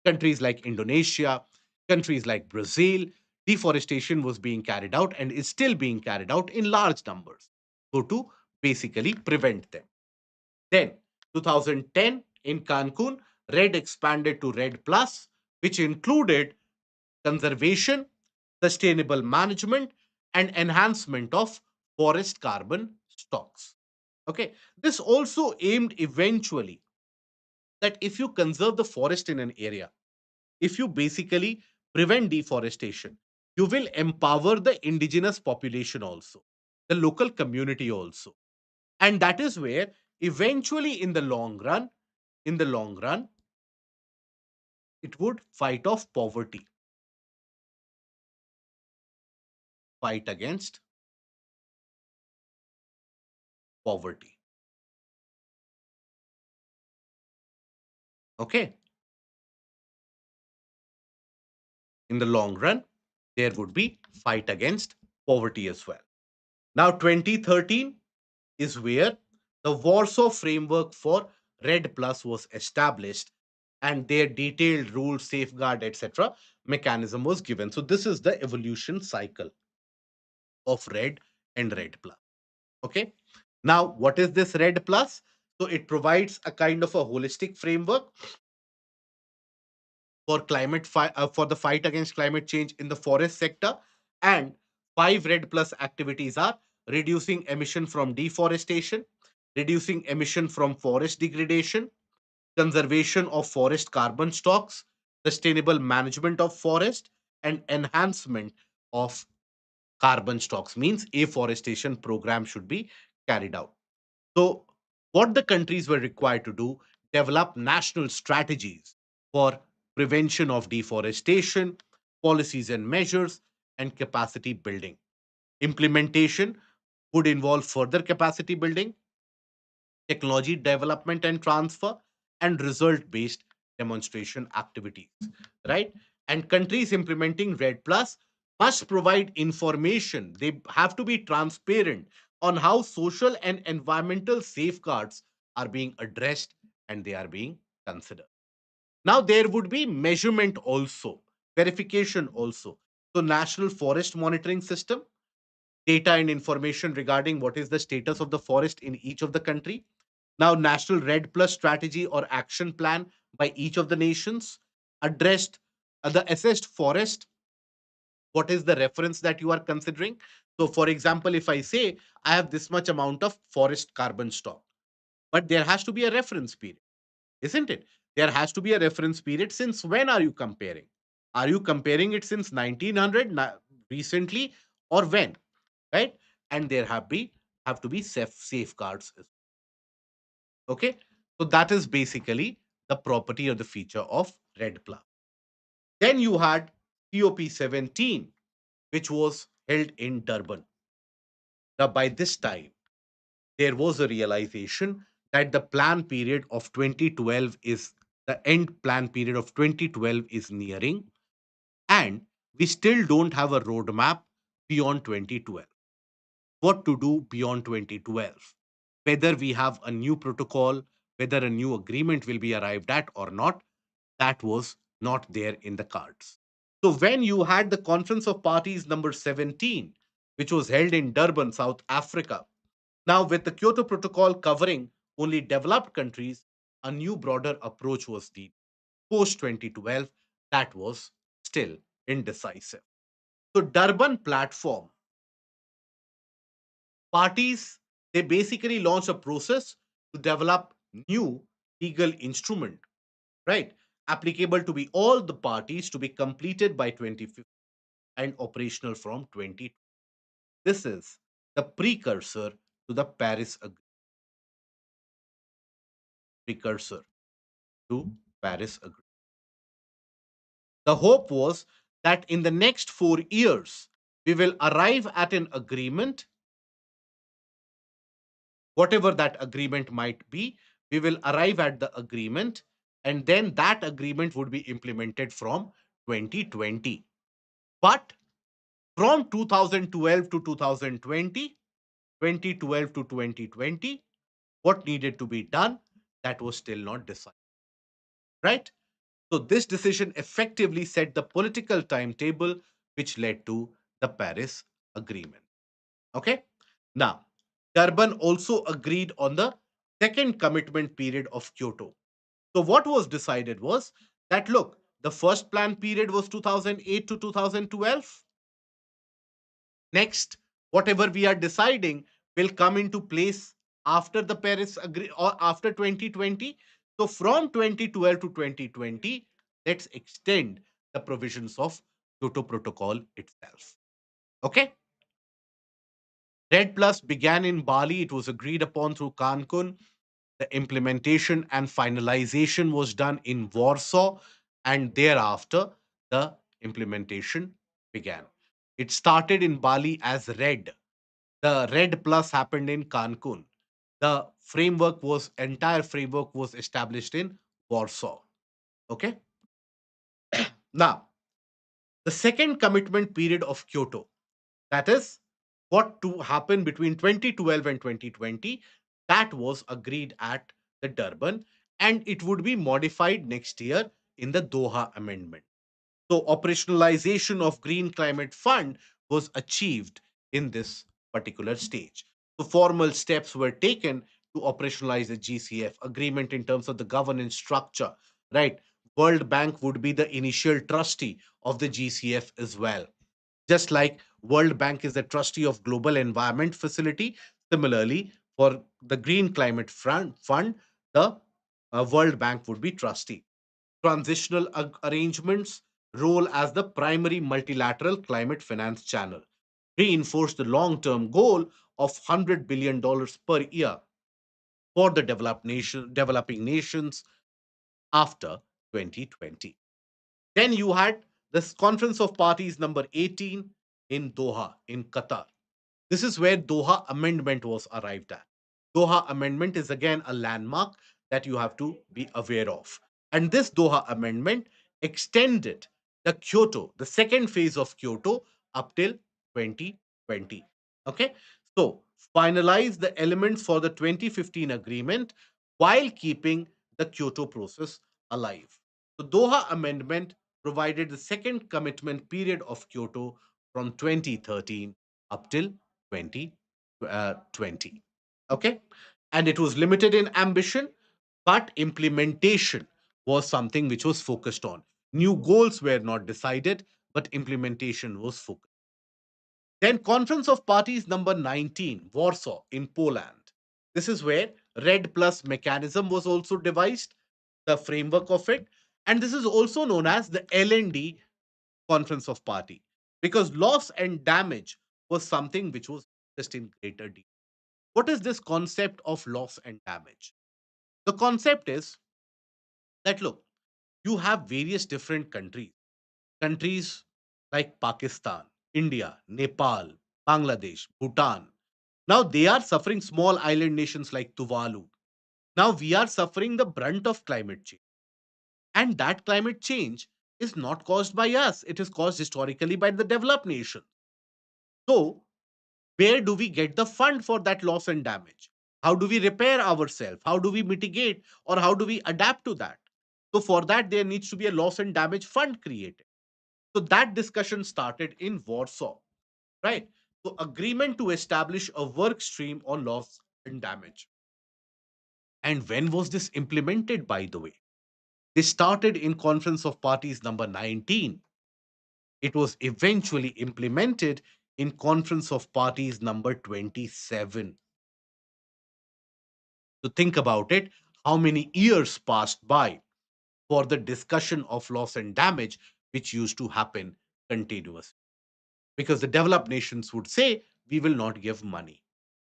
Countries like Indonesia, countries like Brazil, deforestation was being carried out and is still being carried out in large numbers. So to basically prevent them. Then 2010 in Cancun, RED expanded to RED plus, which included conservation, sustainable management, and enhancement of forest carbon stocks. Okay, this also aimed eventually that if you conserve the forest in an area, if you basically prevent deforestation, you will empower the indigenous population also, the local community also. And that is where eventually in the long run, it would fight off poverty, fight against poverty. Okay. In the long run, there would be fight against poverty as well. Now, 2013 is where the Warsaw Framework for RED Plus was established, and their detailed rules, safeguard, etc. mechanism was given. So, this is the evolution cycle of RED and RED Plus. Okay. Now, what is this RED Plus? So, it provides a kind of a holistic framework for for the fight against climate change in the forest sector, and five RED plus activities are reducing emission from deforestation, reducing emission from forest degradation, conservation of forest carbon stocks, sustainable management of forest, and enhancement of carbon stocks. Means afforestation program should be carried out. So, what the countries were required to do, develop national strategies for prevention of deforestation, policies and measures, and capacity building. Implementation would involve further capacity building, technology development and transfer, and result based demonstration activities, right? And countries implementing RED Plus must provide information. They have to be transparent on how social and environmental safeguards are being addressed and they are being considered. Now, there would be measurement also, verification also. So, National Forest Monitoring System, data and information regarding what is the status of the forest in each of the country. Now, National RED Plus strategy or action plan by each of the nations addressed the assessed forest. What is the reference that you are considering? So, for example, if I say I have this much amount of forest carbon stock, but there has to be a reference period, isn't it? There has to be a reference period. Since when are you comparing? Are you comparing it since 1900 recently, or when? Right? And there have to be safeguards. Okay, so that is basically the property or the feature of Red Plus. Then you had COP17, which was held in Durban. Now, by this time, there was a realization that the plan period of 2012 is The end plan period of 2012 is nearing, and we still don't have a roadmap beyond 2012. What to do beyond 2012? Whether we have a new protocol, whether a new agreement will be arrived at or not, that was not there in the cards. So, when you had the Conference of Parties number 17, which was held in Durban, South Africa, now with the Kyoto Protocol covering only developed countries, a new broader approach was needed. Post 2012, that was still indecisive. So, Durban platform parties, they basically launch a process to develop new legal instrument, right, applicable to be all the parties, to be completed by 2050 and operational from 20. This is the precursor to the precursor to Paris Agreement. The hope was that in the next 4 years we will arrive at an agreement, whatever that agreement might be. We will arrive at the agreement, and then that agreement would be implemented from 2020. But from 2012 to 2020, 2012 to 2020, what needed to be done, that was still not decided, right? So this decision effectively set the political timetable which led to the Paris Agreement. Okay. Now, Durban also agreed on the second commitment period of Kyoto. So, what was decided was that look, the first plan period was 2008 to 2012. Next, whatever we are deciding will come into place after the Paris agree or after 2020. So, from 2012 to 2020, let's extend the provisions of Kyoto Protocol itself. Okay. Red Plus began in Bali. It was agreed upon through Cancun. The implementation and finalization was done in Warsaw, and thereafter, the implementation began. It started in Bali as Red. The Red Plus happened in Cancun. The entire framework was established in Warsaw. Okay. Now, the second commitment period of Kyoto, that is what to happen between 2012 and 2020, that was agreed at the Durban, and it would be modified next year in the Doha Amendment. So operationalization of Green Climate Fund was achieved in this particular stage. So formal steps were taken to operationalize the GCF agreement in terms of the governance structure, right? World Bank would be the initial trustee of the GCF as well. Just like World Bank is the trustee of Global Environment Facility, similarly for the Green Fund, the World Bank would be trustee. Transitional arrangements role as the primary multilateral climate finance channel, reinforce the long-term goal of $100 billion per year for the developing nations after 2020. Then you had this Conference of Parties number 18 in Doha, in Qatar. This is where Doha Amendment was arrived at. Doha Amendment is again a landmark that you have to be aware of. And this Doha Amendment extended the second phase of Kyoto, up till 2020. Okay. So finalize the elements for the 2015 agreement while keeping the Kyoto process alive. The Doha Amendment provided the second commitment period of Kyoto from 2013 up till 2020. Okay. And it was limited in ambition, but implementation was something which was focused on. New goals were not decided, but implementation was focused. Then, Conference of Parties number 19, Warsaw in Poland. This is where Red Plus mechanism was also devised, the framework of it. And this is also known as the LND Conference of Party, because loss and damage was something which was just in greater detail. What is this concept of loss and damage? The concept is that look, you have various different countries like Pakistan, India, Nepal, Bangladesh, Bhutan. Now they are suffering, small island nations like Tuvalu. Now we are suffering the brunt of climate change. And that climate change is not caused by us, it is caused historically by the developed nation. So, where do we get the fund for that loss and damage? How do we repair ourselves? How do we mitigate or how do we adapt to that? So, for that, there needs to be a loss and damage fund created. So, that discussion started in Warsaw, right? So, agreement to establish a work stream on loss and damage. And when was this implemented, by the way? This started in Conference of Parties number 19. It was eventually implemented in Conference of Parties number 27. So think about it, how many years passed by for the discussion of loss and damage, which used to happen continuously. Because the developed nations would say, we will not give money.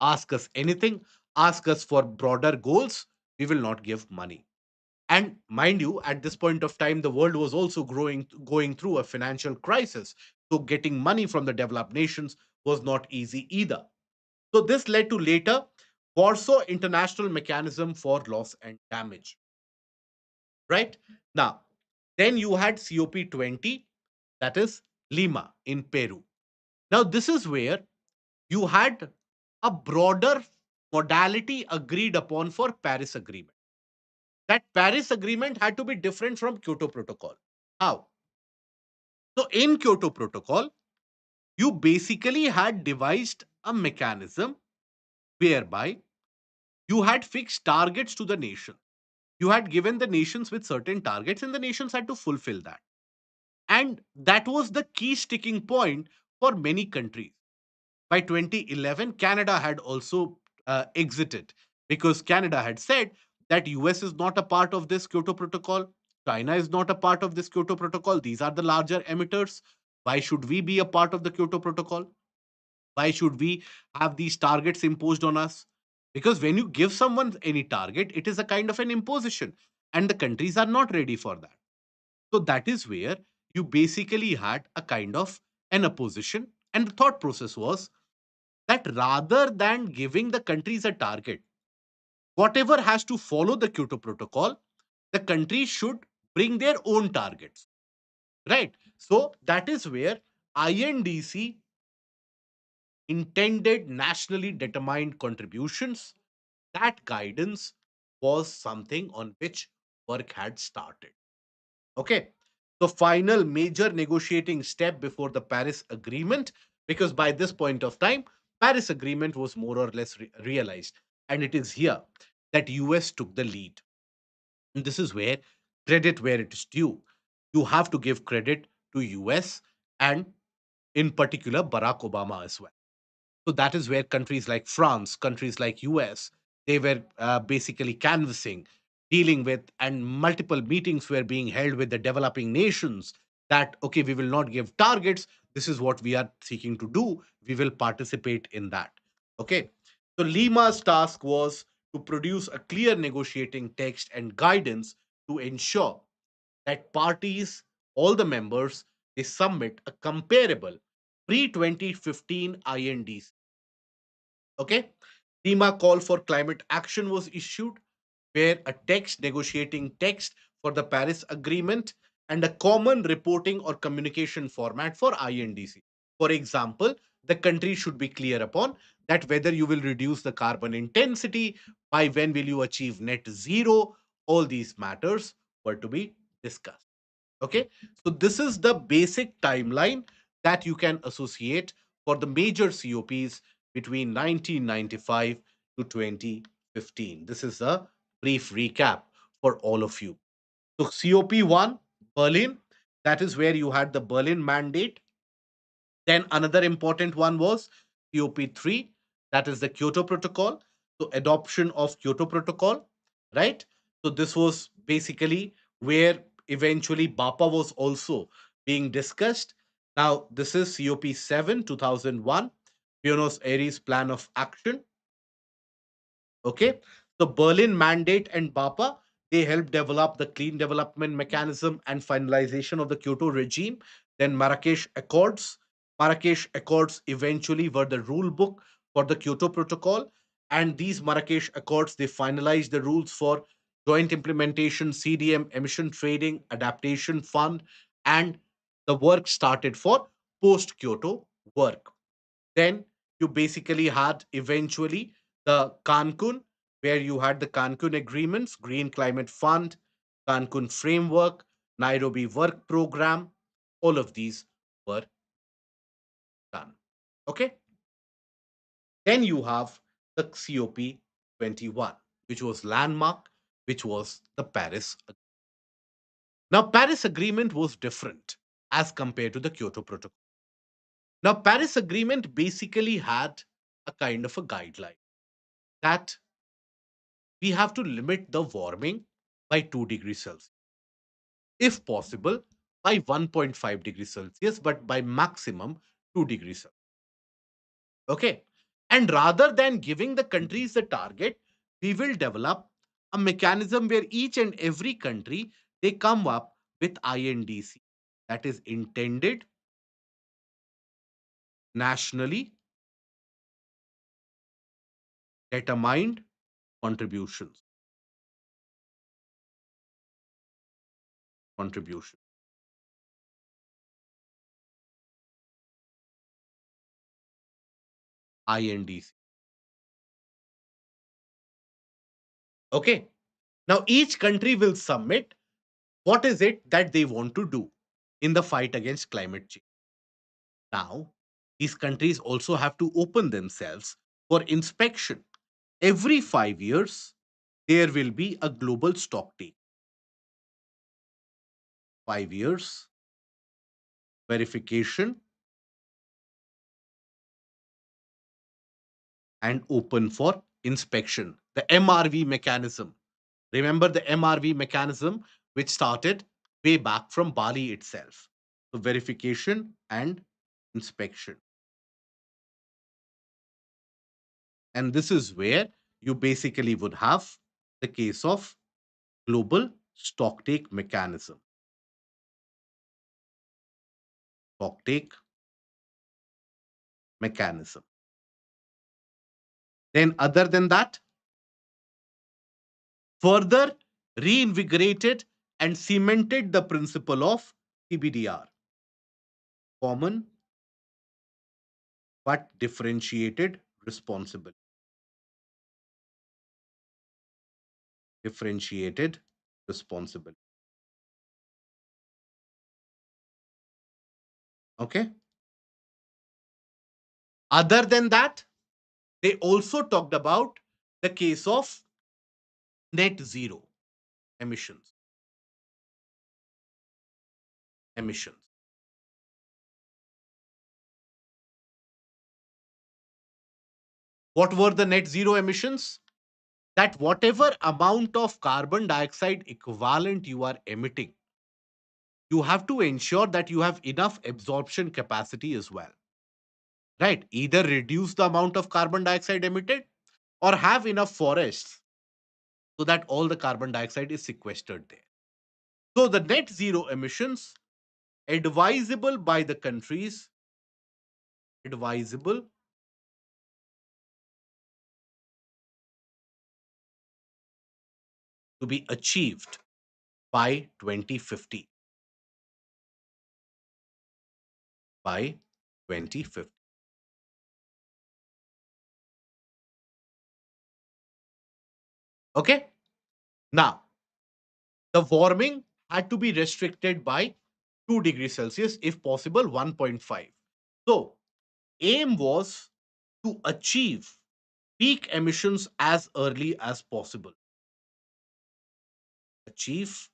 Ask us anything, ask us for broader goals, we will not give money. And mind you, at this point of time, the world was also going through a financial crisis. So getting money from the developed nations was not easy either. So this led to later Warsaw International Mechanism for Loss and Damage. Right? Now, then you had COP20, that is Lima in Peru. Now, this is where you had a broader modality agreed upon for Paris Agreement. That Paris Agreement had to be different from Kyoto Protocol. How? So, in Kyoto Protocol, you basically had devised a mechanism whereby you had fixed targets to the nation. You had given the nations with certain targets, and the nations had to fulfill that. And that was the key sticking point for many countries. By 2011, Canada had also exited because Canada had said that US is not a part of this Kyoto Protocol. China is not a part of this Kyoto Protocol. These are the larger emitters. Why should we be a part of the Kyoto Protocol? Why should we have these targets imposed on us? Because when you give someone any target, it is a kind of an imposition, and the countries are not ready for that. So that is where you basically had a kind of an opposition. And the thought process was that rather than giving the countries a target, whatever has to follow the Kyoto Protocol, the countries should bring their own targets. Right. So that is where INDC, intended nationally determined contributions, that guidance was something on which work had started. Okay. The final major negotiating step before the Paris Agreement, because by this point of time, Paris Agreement was more or less realized. And it is here that US took the lead. And this is where it is due. You have to give credit to US and in particular Barack Obama as well. So that is where countries like France, countries like US, they were basically canvassing, dealing with, and multiple meetings were being held with the developing nations that, okay, we will not give targets. This is what we are seeking to do. We will participate in that. Okay. So Lima's task was to produce a clear negotiating text and guidance to ensure that parties, all the members, they submit a comparable pre 2015 INDs. Okay. FEMA call for climate action was issued, where a text, negotiating text for the Paris Agreement, and a common reporting or communication format for INDC. For example, the country should be clear upon that whether you will reduce the carbon intensity, by when will you achieve net zero, all these matters were to be discussed. Okay, so this is the basic timeline that you can associate for the major COPs between 1995 to 2015. This is a brief recap for all of you. So, COP1, Berlin, that is where you had the Berlin Mandate. Then another important one was COP3, that is the Kyoto Protocol. So adoption of Kyoto Protocol, right? So this was basically where eventually BAPA was also being discussed. Now this is COP7 2001, Buenos Aires Plan of Action. Okay. So Berlin Mandate and BAPA, they helped develop the clean development mechanism and finalization of the Kyoto regime. Then Marrakesh Accords. Marrakesh Accords eventually were the rule book for the Kyoto Protocol. And these Marrakesh Accords, they finalized the rules for joint implementation, CDM, emission trading, adaptation fund, and the work started for post Kyoto work. Then you basically had eventually the Cancun, where you had the Cancun agreements, Green Climate Fund, Cancun Framework, Nairobi Work Program. All of these were done. Okay. Then you have the COP21, which was landmark, which was the Paris. Now, Paris Agreement was different as compared to the Kyoto Protocol. Now, Paris Agreement basically had a kind of a guideline that we have to limit the warming by 2 degrees Celsius, if possible, by 1.5 degrees Celsius, but by maximum 2 degrees Celsius. Okay. And rather than giving the countries the target, we will develop a mechanism where each and every country they come up with INDC, that is intended nationally determined contributions. Contribution. INDC. Okay. Now each country will submit what is it that they want to do in the fight against climate change. Now, these countries also have to open themselves for inspection. Every 5 years, there will be a global stock take. 5 years, verification, and open for inspection. The MRV mechanism. Remember the MRV mechanism, which started way back from Bali itself. So, verification and inspection. And this is where you basically would have the case of global stocktake mechanism. Stocktake mechanism. Then, other than that, further reinvigorated and cemented the principle of CBDR, common but differentiated responsibility. Differentiated responsibility. Okay. Other than that, they also talked about the case of net zero emissions. Emissions. What were the net zero emissions? That whatever amount of carbon dioxide equivalent you are emitting, you have to ensure that you have enough absorption capacity as well. Right? Either reduce the amount of carbon dioxide emitted or have enough forests so that all the carbon dioxide is sequestered there. So the net zero emissions advisable by the countries, advisable to be achieved by 2050. By 2050. Okay. Now, the warming had to be restricted by 2 degrees Celsius, if possible 1.5. So, aim was to achieve peak emissions as early as possible. Achieve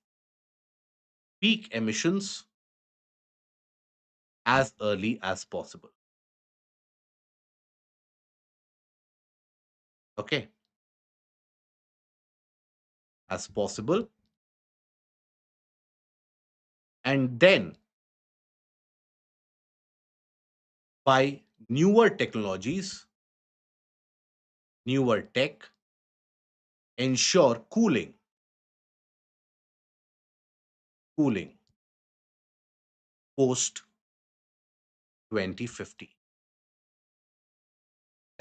peak emissions as early as possible. Okay, as possible. And then by newer technologies, newer tech, ensure cooling post 2050.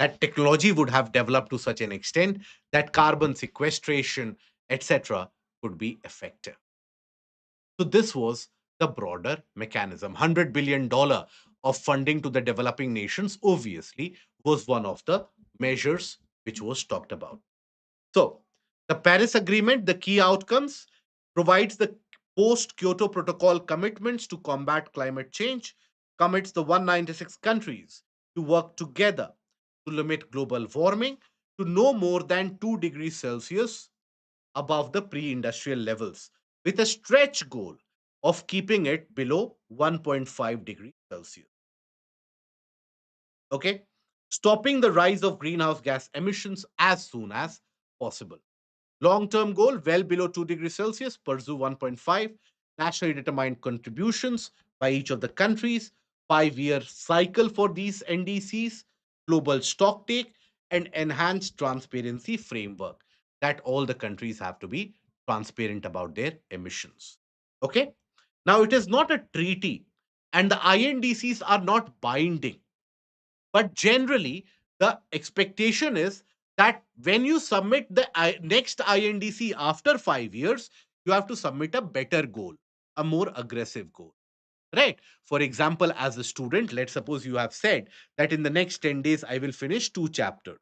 That technology would have developed to such an extent that carbon sequestration, etc., could be effective. So this was the broader mechanism. $100 billion of funding to the developing nations obviously was one of the measures which was talked about. So the Paris Agreement, the key outcomes, provides the post Kyoto Protocol commitments to combat climate change, commits the 196 countries to work together to limit global warming to no more than 2 degrees Celsius above the pre industrial levels, with a stretch goal of keeping it below 1.5 degrees Celsius. Okay? Stopping the rise of greenhouse gas emissions as soon as possible. Long term goal well below 2 degrees Celsius, pursue 1.5, nationally determined contributions by each of the countries, 5-year cycle for these NDCs, global stock take, and enhanced transparency framework that all the countries have to be transparent about their emissions. Okay? Now, it is not a treaty, and the INDCs are not binding, but generally, the expectation is that when you submit the next INDC after 5 years, you have to submit a better goal, a more aggressive goal. Right. For example, as a student, let's suppose you have said that in the next 10 days, I will finish 2 chapters.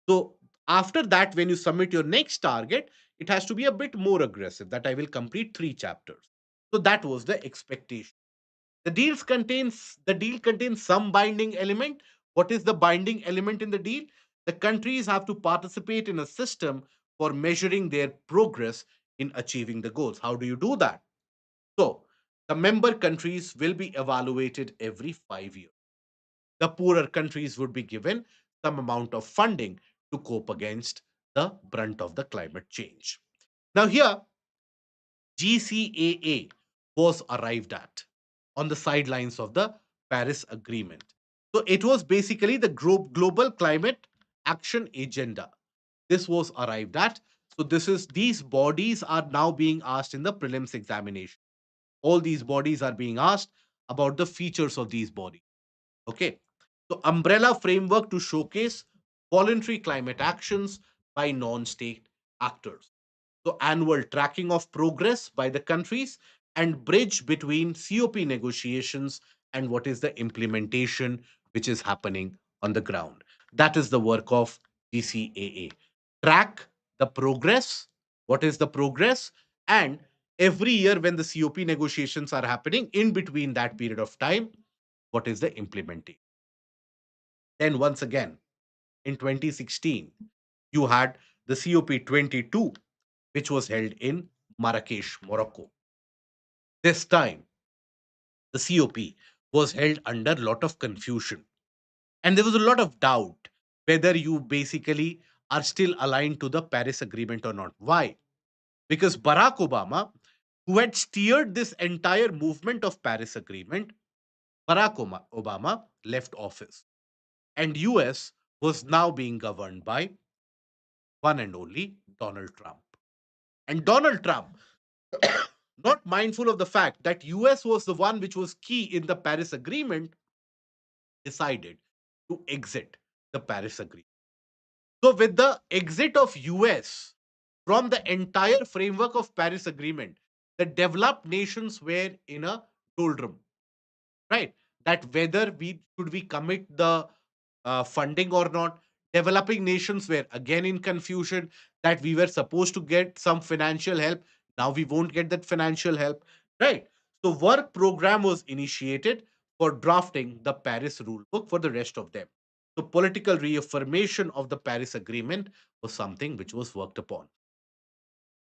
So after that, when you submit your next target, it has to be a bit more aggressive that I will complete 3 chapters. So that was the expectation. The deal contains some binding element. What is the binding element in the deal? The countries have to participate in a system for measuring their progress in achieving the goals. How do you do that? So, the member countries will be evaluated every 5 years. The poorer countries would be given some amount of funding to cope against the brunt of the climate change. Now, here, GCAA was arrived at on the sidelines of the Paris Agreement. So it was basically the global climate action agenda. This was arrived at. So these bodies are now being asked in the prelims examination. All these bodies are being asked about the features of these bodies. Okay. So umbrella framework to showcase voluntary climate actions by non-state actors. So annual tracking of progress by the countries and bridge between COP negotiations and what is the implementation which is happening on the ground. That is the work of GCAA. Track the progress. What is the progress? And every year when the COP negotiations are happening, in between that period of time, what is the implementation? Then once again, in 2016, you had the COP22, which was held in Marrakesh, Morocco. This time, the COP was held under a lot of confusion. And there was a lot of doubt whether you basically are still aligned to the Paris Agreement or not. Why? Because Barack Obama, who had steered this entire movement of Paris Agreement, Obama left office. And US was now being governed by one and only Donald Trump. And Donald Trump, not mindful of the fact that US was the one which was key in the Paris Agreement, decided to exit the Paris Agreement. So with the exit of US from the entire framework of Paris Agreement, the developed nations were in a doldrum, right? That whether we should we commit the funding or not. Developing nations were again in confusion that we were supposed to get some financial help. Now we won't get that financial help, right? So work program was initiated for drafting the Paris rule book for the rest of them. So political reaffirmation of the Paris Agreement was something which was worked upon.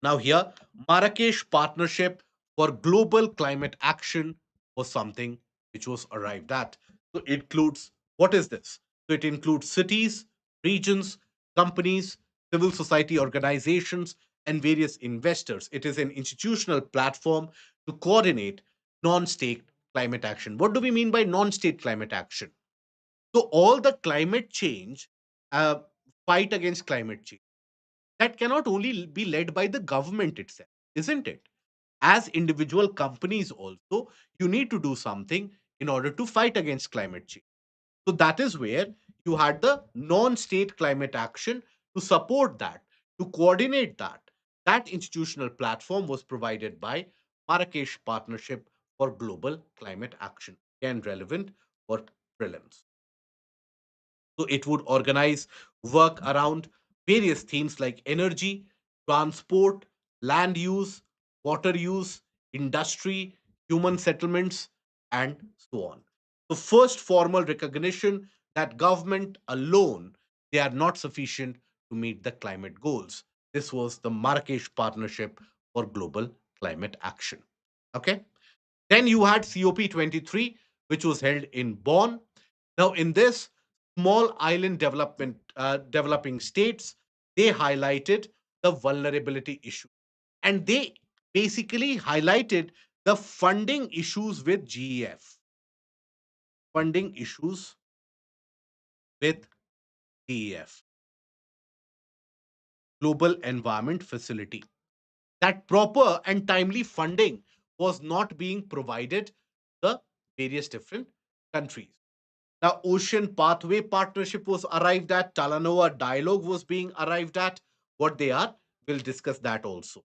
Now, here, Marrakesh Partnership for Global Climate Action was something which was arrived at. So, it includes what is this? So, it includes cities, regions, companies, civil society organizations, and various investors. It is an institutional platform to coordinate non state climate action. What do we mean by non state climate action? So, all the climate change, uh, fight against climate change that cannot only be led by the government itself, isn't it? As individual companies, also, you need to do something in order to fight against climate change. So that is where you had the non state climate action to support that, to coordinate that. That institutional platform was provided by Marrakesh Partnership for Global Climate Action, again relevant for prelims. So it would organize work around various themes like energy, transport, land use, water use, industry, human settlements, and so on. So first formal recognition that government alone, they are not sufficient to meet the climate goals. This was the Marrakesh Partnership for Global Climate Action. Okay. Then you had COP23, which was held in Bonn. Now, in this, small island developing states, they highlighted the vulnerability issue. And they basically highlighted the funding issues with GEF, funding issues with GEF, Global Environment Facility. That proper and timely funding was not being provided to the various different countries. Now, Ocean Pathway Partnership was arrived at, Talanoa Dialogue was being arrived at. What they are, we'll discuss that also.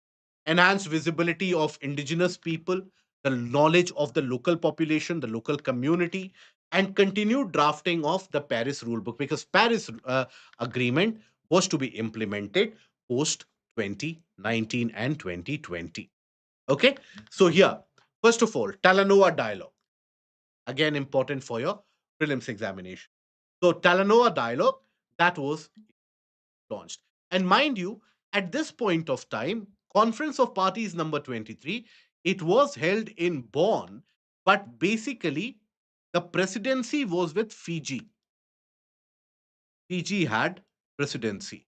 Enhanced visibility of indigenous people, the knowledge of the local population, the local community, and continued drafting of the Paris rulebook because Paris agreement was to be implemented post 2019 and 2020. Okay, so here, first of all, Talanoa Dialogue, again important for your prelims examination. So Talanoa Dialogue, that was launched. And mind you, at this point of time, Conference of Parties number 23, it was held in Bonn, but basically the presidency was with Fiji. Fiji had presidency.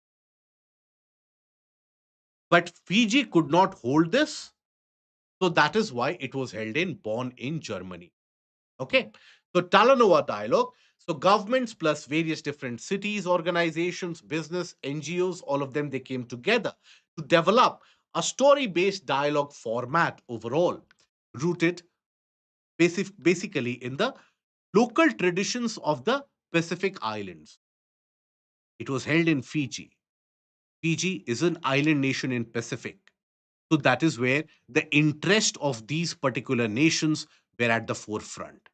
But Fiji could not hold this. So that is why it was held in Bonn in Germany. Okay. So Talanoa Dialogue. So governments plus various different cities, organizations, business, NGOs, all of them, they came together to develop a story-based dialogue format overall, rooted basically in the local traditions of the Pacific Islands. It was held in Fiji. Fiji is an island nation in Pacific. So that is where the interest of these particular nations were at the forefront.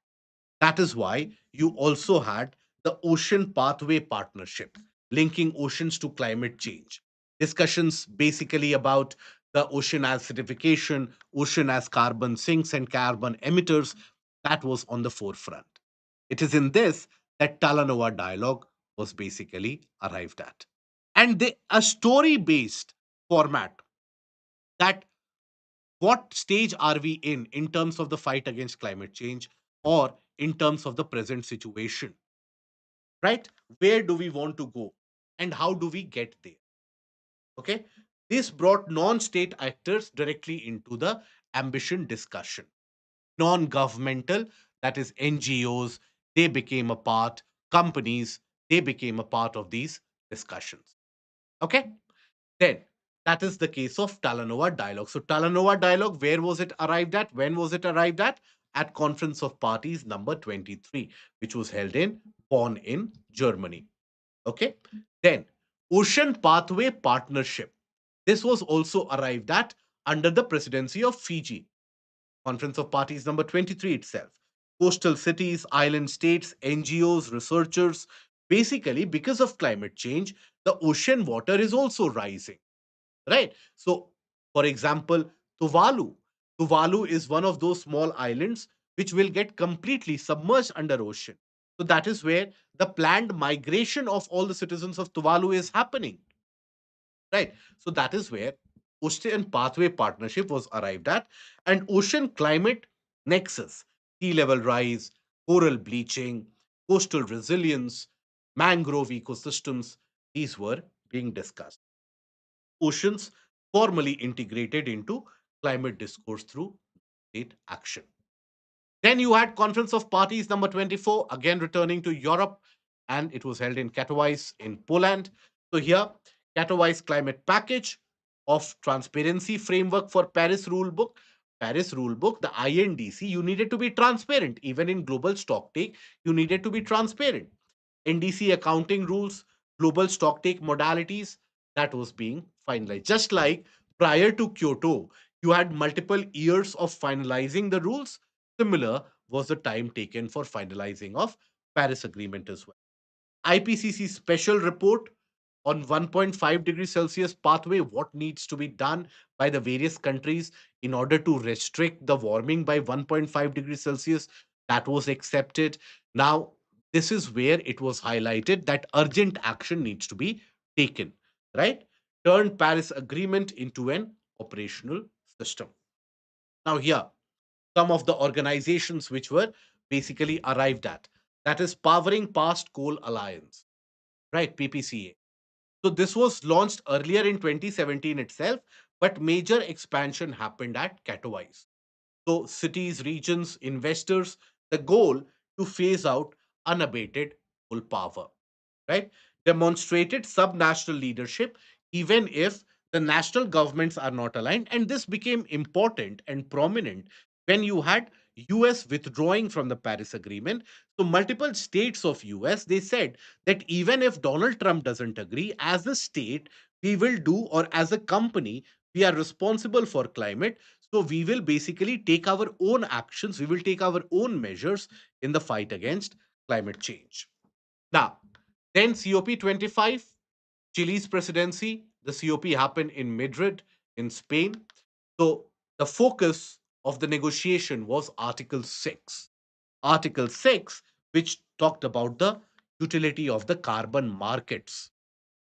That is why you also had the Ocean Pathway Partnership, linking oceans to climate change. Discussions basically about the ocean as acidification, ocean as carbon sinks and carbon emitters, that was on the forefront. It is in this that Talanoa Dialogue was basically arrived at. And a story based format, that what stage are we in terms of the fight against climate change or in terms of the present situation, right? Where do we want to go and how do we get there? Okay. This brought non-state actors directly into the ambition discussion. Non-governmental, that is NGOs, they became a part, companies, they became a part of these discussions. Okay. Then that is the case of Talanoa Dialogue. So Talanoa Dialogue, where was it arrived at? When was it arrived at? At Conference of Parties number 23, which was held in Bonn in Germany. Okay. Then Ocean Pathway Partnership. This was also arrived at under the presidency of Fiji. Conference of Parties number 23 itself. Coastal cities, island states, NGOs, researchers. Basically, because of climate change, the ocean water is also rising, right? So, for example, Tuvalu. Tuvalu is one of those small islands which will get completely submerged under ocean. So that is where the planned migration of all the citizens of Tuvalu is happening, right? So that is where Ocean Pathway Partnership was arrived at, and Ocean Climate Nexus, sea level rise, coral bleaching, coastal resilience, mangrove ecosystems, these were being discussed. Oceans formally integrated into climate discourse through state action. Then you had Conference of Parties number 24, again returning to Europe, and it was held in Katowice in Poland. So here, Katowice Climate Package of Transparency Framework for Paris Rulebook. Paris Rulebook, the INDC, you needed to be transparent. Even in global stocktake, you needed to be transparent. NDC accounting rules, global stocktake modalities, that was being finalized. Just like Prior to Kyoto, you had multiple years of finalizing the rules. Similar was the time taken for finalizing of Paris Agreement as well. IPCC special report on 1.5 degrees Celsius pathway, what needs to be done by the various countries in order to restrict the warming by 1.5 degrees Celsius, that was accepted. Now, this is where it was highlighted that urgent action needs to be taken, right? Turn Paris Agreement into an operational system. Now, here, some of the organizations which were basically arrived at. That is Powering Past Coal Alliance, right? PPCA. So this was launched earlier in 2017 itself, but major expansion happened at Katowice. So cities, regions, investors, the goal to phase out unabated coal power, right? Demonstrated subnational leadership, even if the national governments are not aligned. And this became important and prominent when you had US withdrawing from the Paris Agreement. So multiple states of US, they said that even if Donald Trump doesn't agree, as a state, we will do, or as a company, we are responsible for climate. So we will basically take our own actions, we will take our own measures in the fight against climate change. Now, then COP25, Chile's presidency, the COP happened in Madrid, in Spain. So the focus of the negotiation was Article 6. Article 6, which talked about the utility of the carbon markets,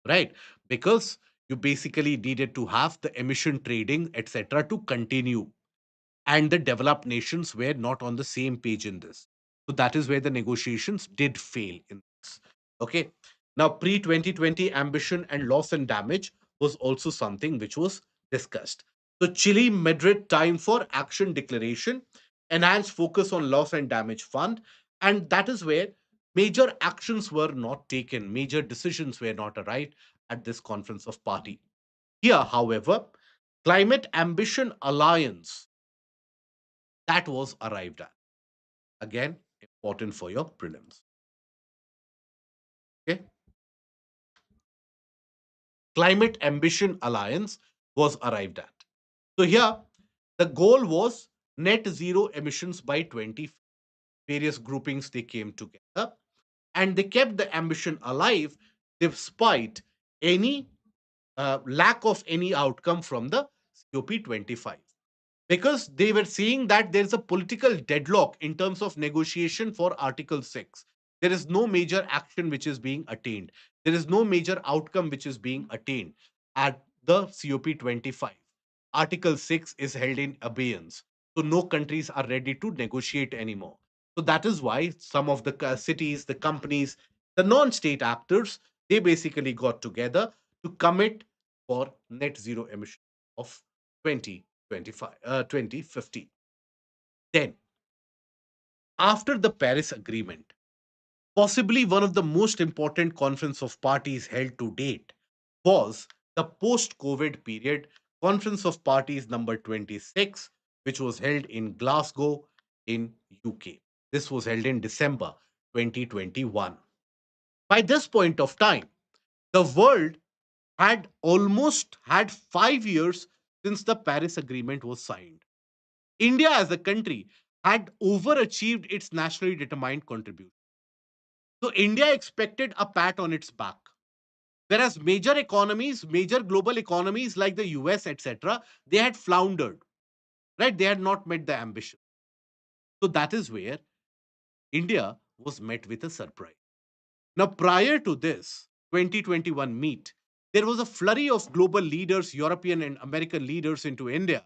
right? Because you basically needed to have the emission trading, etc., to continue, and the developed nations were not on the same page in this. So that is where the negotiations did fail in this. Okay. Now, pre 2020 ambition and loss and damage was also something which was discussed. So, Chile Madrid time for action declaration, enhanced focus on loss and damage fund. And that is where major actions were not taken, major decisions were not arrived at this conference of party. Here, however, Climate Ambition Alliance, that was arrived at. Again, important for your prelims. Okay. Climate Ambition Alliance was arrived at. So here, the goal was net zero emissions by 20. Various groupings they came together and they kept the ambition alive despite any lack of any outcome from the COP25, because they were seeing that there's a political deadlock in terms of negotiation for Article 6. There is no major action which is being attained. There is no major outcome which is being attained at the COP25. Article 6 is held in abeyance. So no countries are ready to negotiate anymore. So that is why some of the cities, the companies, the non state actors, they basically got together to commit for net zero emission of 2050. Then, after the Paris Agreement, possibly one of the most important conference of parties held to date was the post-COVID period Conference of Parties number 26, which was held in Glasgow in UK. This was held in December 2021. By this point of time, the world had almost had 5 years since the Paris Agreement was signed. India as a country had overachieved its nationally determined contribution. So India expected a pat on its back. Whereas major economies, major global economies like the US, etc., they had floundered, right? They had not met the ambition. So that is where India was met with a surprise. Now, prior to this 2021 meet, there was a flurry of global leaders, European and American leaders into India.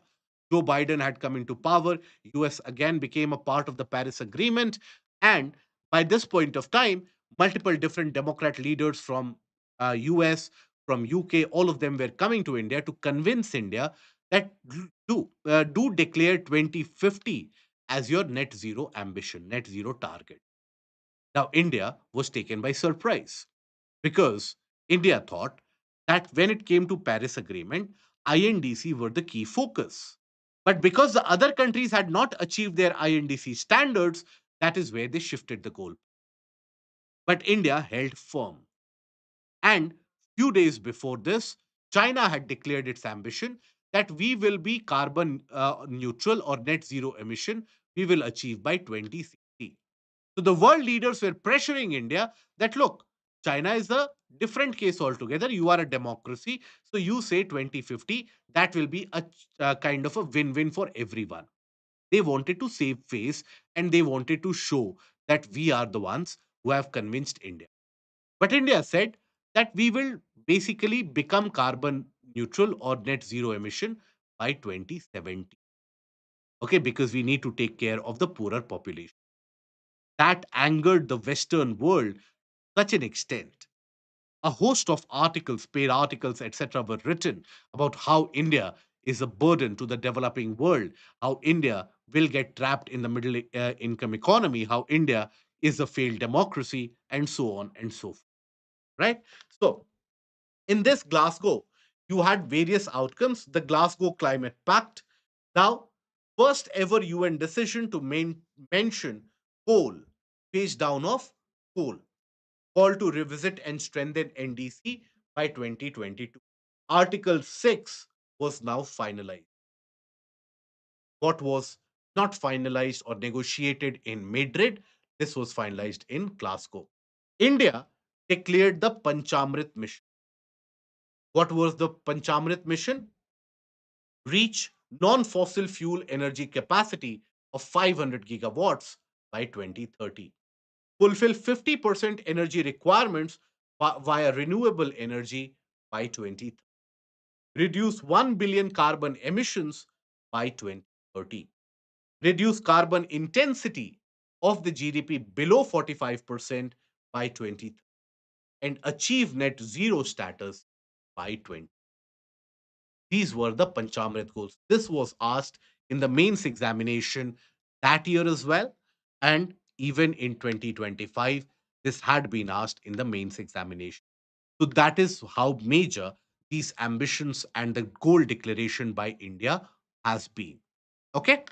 Joe Biden had come into power. US again became a part of the Paris Agreement. And by this point of time, multiple different Democrat leaders from US, from UK, all of them were coming to India to convince India that do declare 2050 as your net zero ambition, net zero target. Now, India was taken by surprise because India thought that when it came to Paris Agreement, INDC were the key focus. But because the other countries had not achieved their INDC standards, that is where they shifted the goal. But India held firm. And few days before this, China had declared its ambition. that we will be carbon neutral or net zero emission we will achieve by 2060. So the world leaders were pressuring India that look, China is a different case altogether. You are a democracy. So you say 2050, that will be a kind of a win win for everyone. They wanted to save face and they wanted to show that we are the ones who have convinced India. But India said that we will basically become carbon neutral or net zero emission by 2070. Okay, because we need to take care of the poorer population. That angered the Western world such an extent. A host of articles, paid articles, etc., were written about how India is a burden to the developing world, how India will get trapped in the middle income economy, how India is a failed democracy, and so on and so forth. Right? So, in this Glasgow, you had various outcomes. The Glasgow Climate Pact. Now, first ever UN decision to mention coal, phase down of coal, call to revisit and strengthen NDC by 2022. Article 6 was now finalized. What was not finalized or negotiated in Madrid, this was finalized in Glasgow. India declared the Panchamrit mission. What was the Panchamrit mission? Reach non fossil fuel energy capacity of 500 gigawatts by 2030. Fulfill 50% energy requirements via renewable energy by 2030. Reduce 1 billion carbon emissions by 2030. Reduce carbon intensity of the GDP below 45% by 2030 and achieve net zero status by 20. These were the Panchamrit goals. This was asked in the mains examination that year as well. And even in 2025, this had been asked in the mains examination. So that is how major these ambitions and the goal declaration by India has been. Okay.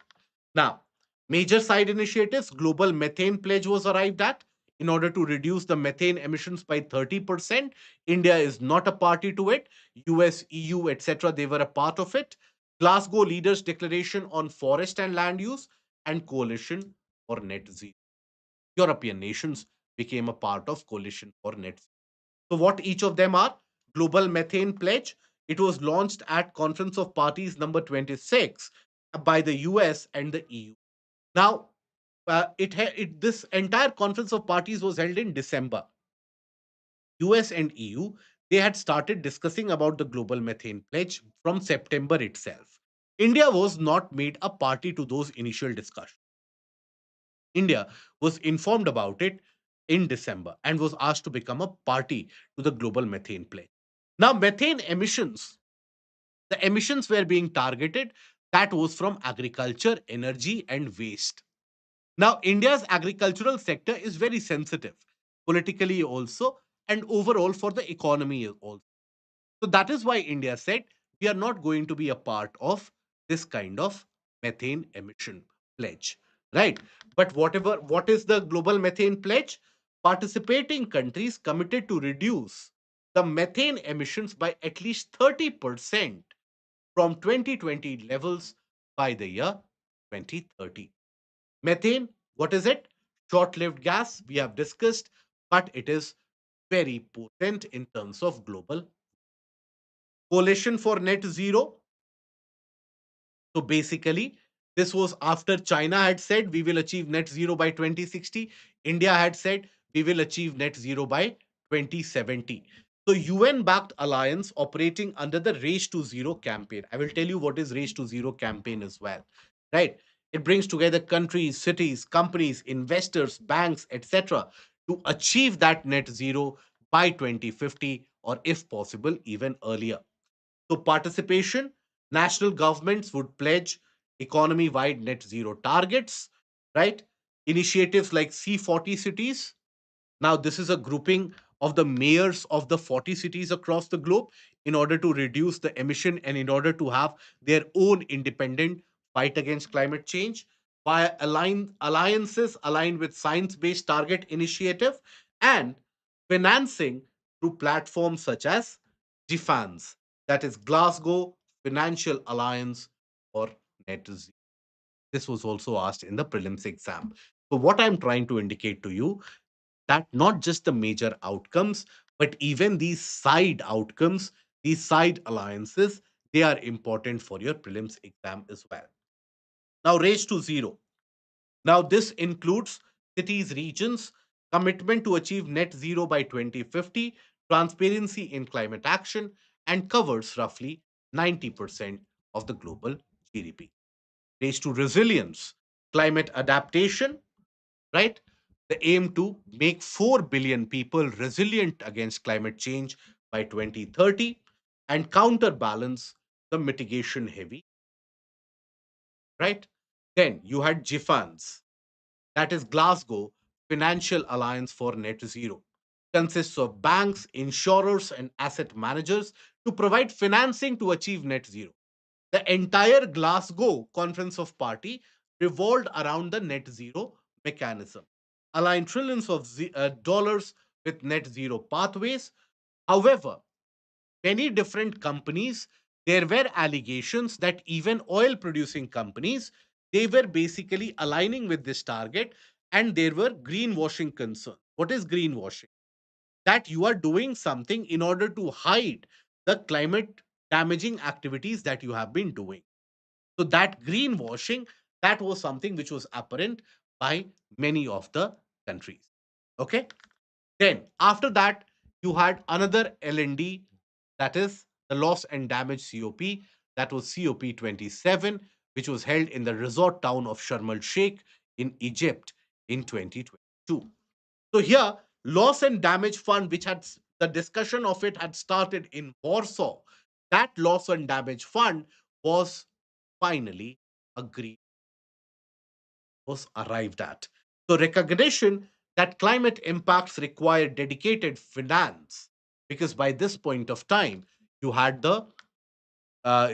Now, major side initiatives, global methane pledge was arrived at in order to reduce the methane emissions by 30%. India is not a party to it. US, EU, etc., they were a part of it. Glasgow leaders declaration on forest and land use and coalition for net zero. European nations became a part of coalition for net zero. So what each of them are? Global Methane Pledge. It was launched at Conference of Parties number 26 by the US and the EU. Now, this entire Conference of Parties was held in December. US and EU, they had started discussing about the Global Methane Pledge from September itself. India was not made a party to those initial discussions. India was informed about it in December and was asked to become a party to the Global Methane Pledge. Now, methane emissions, the emissions were being targeted, that was from agriculture, energy, and waste. Now, India's agricultural sector is very sensitive, politically also, and overall for the economy also. So that is why India said we are not going to be a part of this kind of methane emission pledge, right? But what is the global methane pledge? Participating countries committed to reduce the methane emissions by at least 30% from 2020 levels by the year 2030. Methane, what is it? Short lived gas, we have discussed, but it is very potent in terms of global. Coalition for net zero. So basically, this was after China had said we will achieve net zero by 2060. India had said we will achieve net zero by 2070. So UN backed alliance operating under the Race to Zero campaign. I will tell you what is Race to Zero campaign as well. Right? It brings together countries, cities, companies, investors, banks, etc. to achieve that net zero by 2050 or if possible even earlier. So, participation, national governments would pledge economy wide net zero targets, right? Initiatives like C40 cities. Now, this is a grouping of the mayors of the 40 cities across the globe in order to reduce the emission and in order to have their own independent fight against climate change via alliances aligned with science based target initiative and financing through platforms such as GFANS, that is Glasgow financial alliance for net zero? This was also asked in the prelims exam. So, what I'm trying to indicate to you that not just the major outcomes, but even these side outcomes, these side alliances, they are important for your prelims exam as well. Now, race to zero. Now, this includes cities, regions, commitment to achieve net zero by 2050, transparency in climate action, and covers roughly 90% of the global GDP. Race to resilience, climate adaptation, right? The aim to make 4 billion people resilient against climate change by 2030 and counterbalance the mitigation heavy, right? Then you had GFANS, that is Glasgow Financial Alliance for Net Zero, consists of banks, insurers, and asset managers to provide financing to achieve net zero. The entire Glasgow Conference of Party revolved around the net zero mechanism, align trillions of dollars with net zero pathways. However, many different companies, there were allegations that even oil producing companies, they were basically aligning with this target, and there were greenwashing concerns. What is greenwashing? That you are doing something in order to hide the climate damaging activities that you have been doing. So that greenwashing, that was something which was apparent by many of the countries. Okay. Then after that, you had another LND, that is the loss and damage COP, that was COP 27, which was held in the resort town of Sharm el Sheikh in Egypt in 2022. So here, loss and damage fund, which had the discussion of it had started in Warsaw, that loss and damage fund was finally agreed, was arrived at. So recognition that climate impacts require dedicated finance, because by this point of time, you had the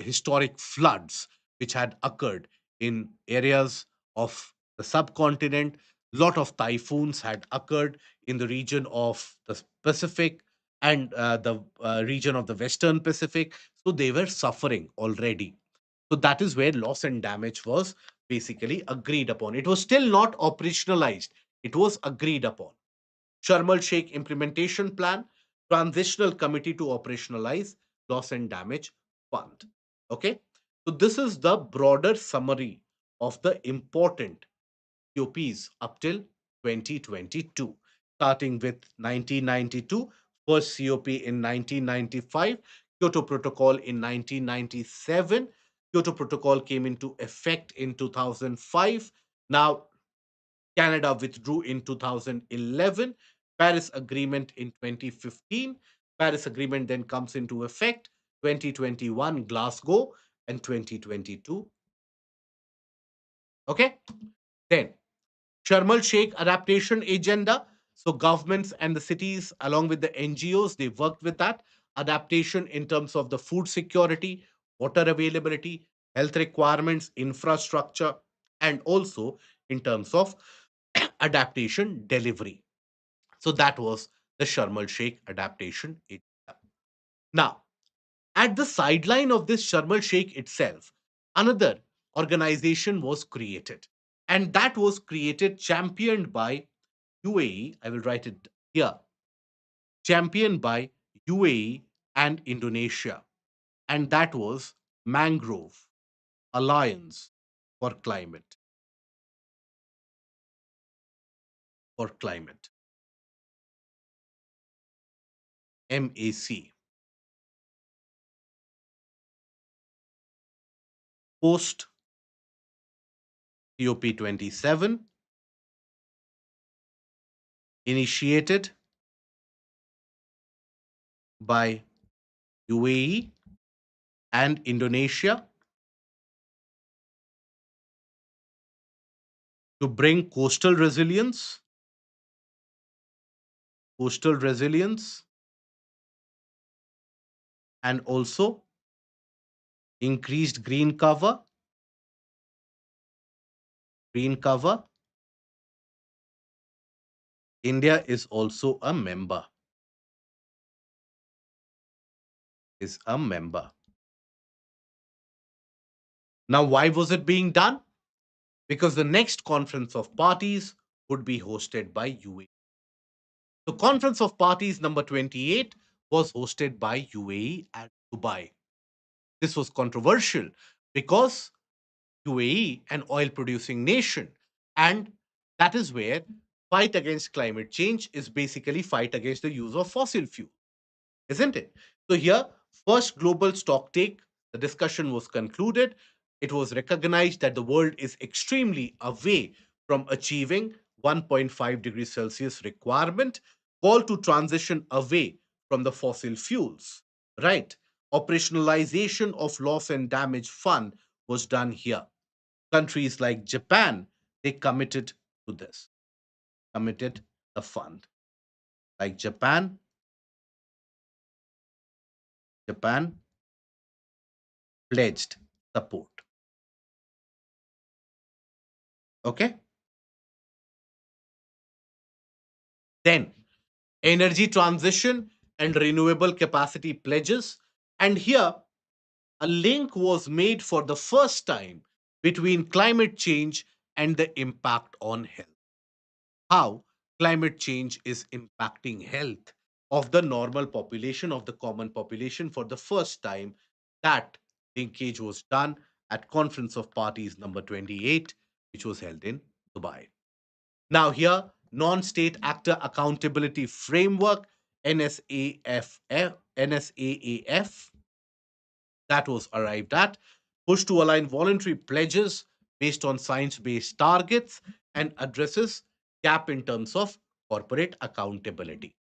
historic floods which had occurred in areas of the subcontinent. Lot of typhoons had occurred in the region of the Pacific and the region of the Western Pacific. So they were suffering already. So that is where loss and damage was basically agreed upon. It was still not operationalized, it was agreed upon. Sharm el Sheikh Implementation Plan, Transitional Committee to Operationalize Loss and Damage Fund. Okay, so this is the broader summary of the important COPs up till 2022, starting with 1992, first COP in 1995, Kyoto Protocol in 1997. Kyoto Protocol came into effect in 2005. Now, Canada withdrew in 2011, Paris Agreement in 2015. Paris Agreement then comes into effect 2021 Glasgow and 2022. Okay? Then Sharm el Sheikh adaptation agenda. So governments and the cities, along with the NGOs, they worked with that adaptation in terms of the food security, water availability, health requirements, infrastructure, and also in terms of adaptation delivery. So that was the Sharm el Sheikh adaptation agenda. Now, at the sideline of this Sharm el Sheikh itself, another organization was created, and that was created, championed by UAE. I will write it here, championed by UAE and Indonesia, and that was Mangrove Alliance for Climate, for Climate, MAC. Post COP 27, initiated by UAE and Indonesia to bring coastal resilience, and also increased green cover. India is also a member, is a member. Now, why was it being done? Because the next conference of parties would be hosted by UAE. The Conference of Parties number 28 was hosted by UAE at Dubai. This was controversial because UAE, an oil producing nation, and that is where fight against climate change is basically fight against the use of fossil fuel, isn't it? So here, first global stock take, the discussion was concluded. It was recognized that the world is extremely away from achieving 1.5 degrees Celsius requirement, call to transition away from the fossil fuels, right? Operationalization of loss and damage fund was done here. Countries like Japan, they committed to this, committed a fund. Like Japan pledged support. Okay. Then energy transition and renewable capacity pledges. And here, a link was made for the first time between climate change and the impact on health. How climate change is impacting health of the normal population, of the common population for the first time. That linkage was done at Conference of Parties number 28, which was held in Dubai. Now, here, non state actor accountability framework, NSAF, NSAAF, that was arrived at, push to align voluntary pledges based on science based targets and addresses gap in terms of corporate accountability.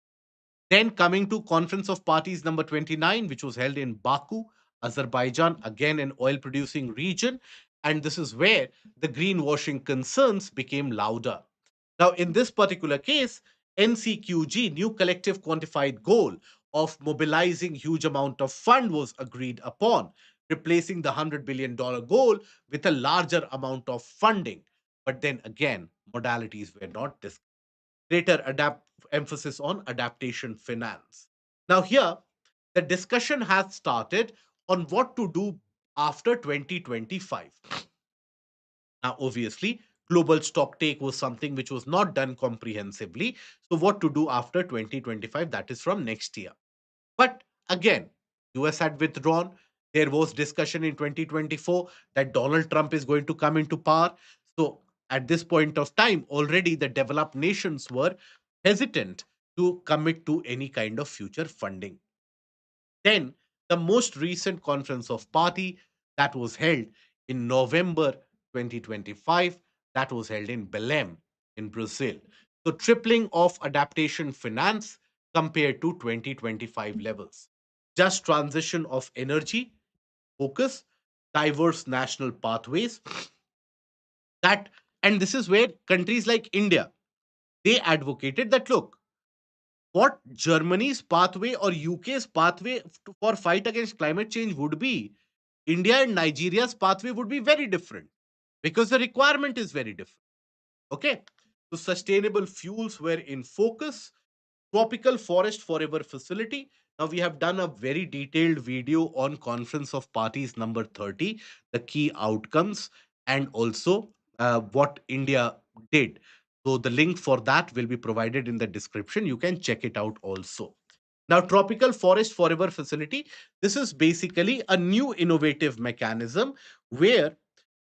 Then coming to Conference of Parties number 29, which was held in Baku, Azerbaijan, again an oil producing region. And this is where the greenwashing concerns became louder. Now, in this particular case, NCQG, new collective quantified goal of mobilizing huge amount of fund was agreed upon, replacing the $100 billion goal with a larger amount of funding. But then again, modalities were not discussed. Greater emphasis on adaptation finance. Now, here, the discussion has started on what to do after 2025. Now, obviously, global stock take was something which was not done comprehensively. So, what to do after 2025? That is from next year. But again, US had withdrawn. There was discussion in 2024 that Donald Trump is going to come into power. So, at this point of time, already the developed nations were hesitant to commit to any kind of future funding. Then, the most recent conference of party that was held in November 2025, that was held in Belém in Brazil. So, tripling of adaptation finance compared to 2025 levels. Just transition of energy, focus, diverse national pathways. That and this is where countries like India, they advocated that look, what Germany's pathway or UK's pathway for fight against climate change would be, India and Nigeria's pathway would be very different because the requirement is very different. Okay. So sustainable fuels were in focus. Tropical Forest Forever facility. Now we have done a very detailed video on Conference of Parties number 30, the key outcomes, and also what India did. So the link for that will be provided in the description. You can check it out also. Now, Tropical Forest Forever facility, this is basically a new innovative mechanism where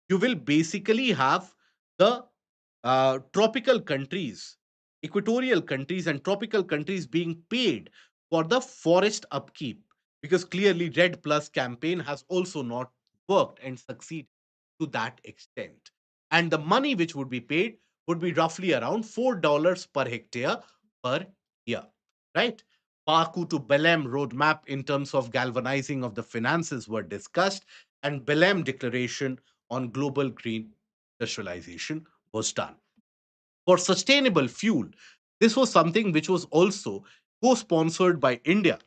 you will basically have the tropical countries, equatorial countries, and tropical countries being paid for the forest upkeep because clearly Red Plus campaign has also not worked and succeeded to that extent. And the money which would be paid would be roughly around $4 per hectare per year, right? Baku to Belém roadmap in terms of galvanizing of the finances were discussed, and Belém declaration on global green industrialization was done. For sustainable fuel, this was something which was also co sponsored by India.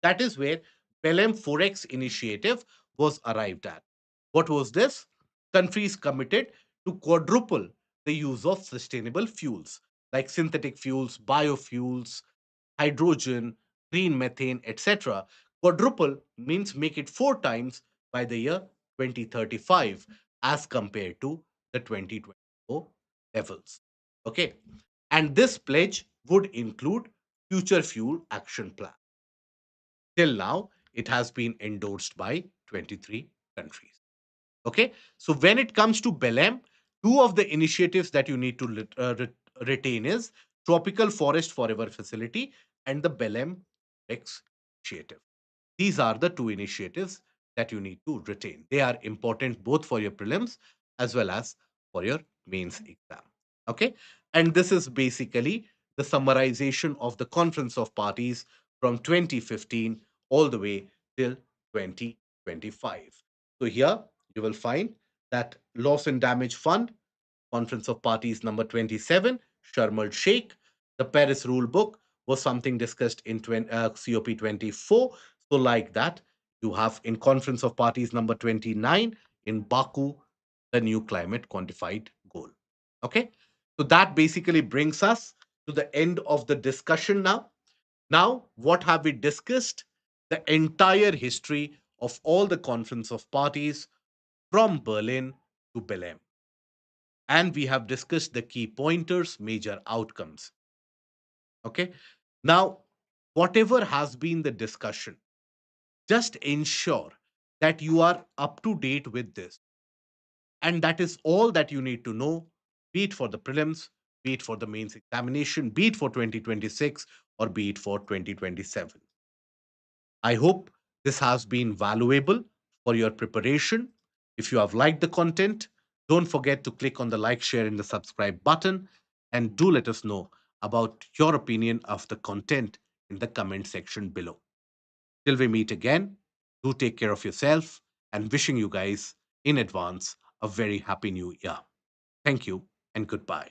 That is where Belém Forex initiative was arrived at. What was this? Countries committed to quadruple the use of sustainable fuels like synthetic fuels, biofuels, hydrogen, green methane, etc. Quadruple means make it four times by the year 2035 as compared to the 2024 levels. Okay. And this pledge would include future fuel action plan. Till now, it has been endorsed by 23 countries. Okay. So when it comes to Belém, two of the initiatives that you need to retain is Tropical Forest Forever Facility and the Belém X initiative. These are the two initiatives that you need to retain. They are important both for your prelims as well as for your mains exam. Okay. And this is basically the summarization of the Conference of Parties from 2015 all the way till 2025. So here you will find that Loss and Damage Fund, Conference of Parties number 27, Sharm el Sheikh. The Paris Rule Book was something discussed in COP 24. So, like that, you have in Conference of Parties number 29 in Baku, the new climate quantified goal. Okay. So, that basically brings us to the end of the discussion now. Now, what have we discussed? The entire history of all the Conference of Parties from Berlin to Belém. And we have discussed the key pointers, major outcomes. Okay. Now, whatever has been the discussion, just ensure that you are up to date with this. And that is all that you need to know, be it for the prelims, be it for the mains examination, be it for 2026, or be it for 2027. I hope this has been valuable for your preparation. If you have liked the content, don't forget to click on the like, share, and the subscribe button. And do let us know about your opinion of the content in the comment section below. Till we meet again, do take care of yourself and wishing you guys in advance a very happy new year. Thank you and goodbye.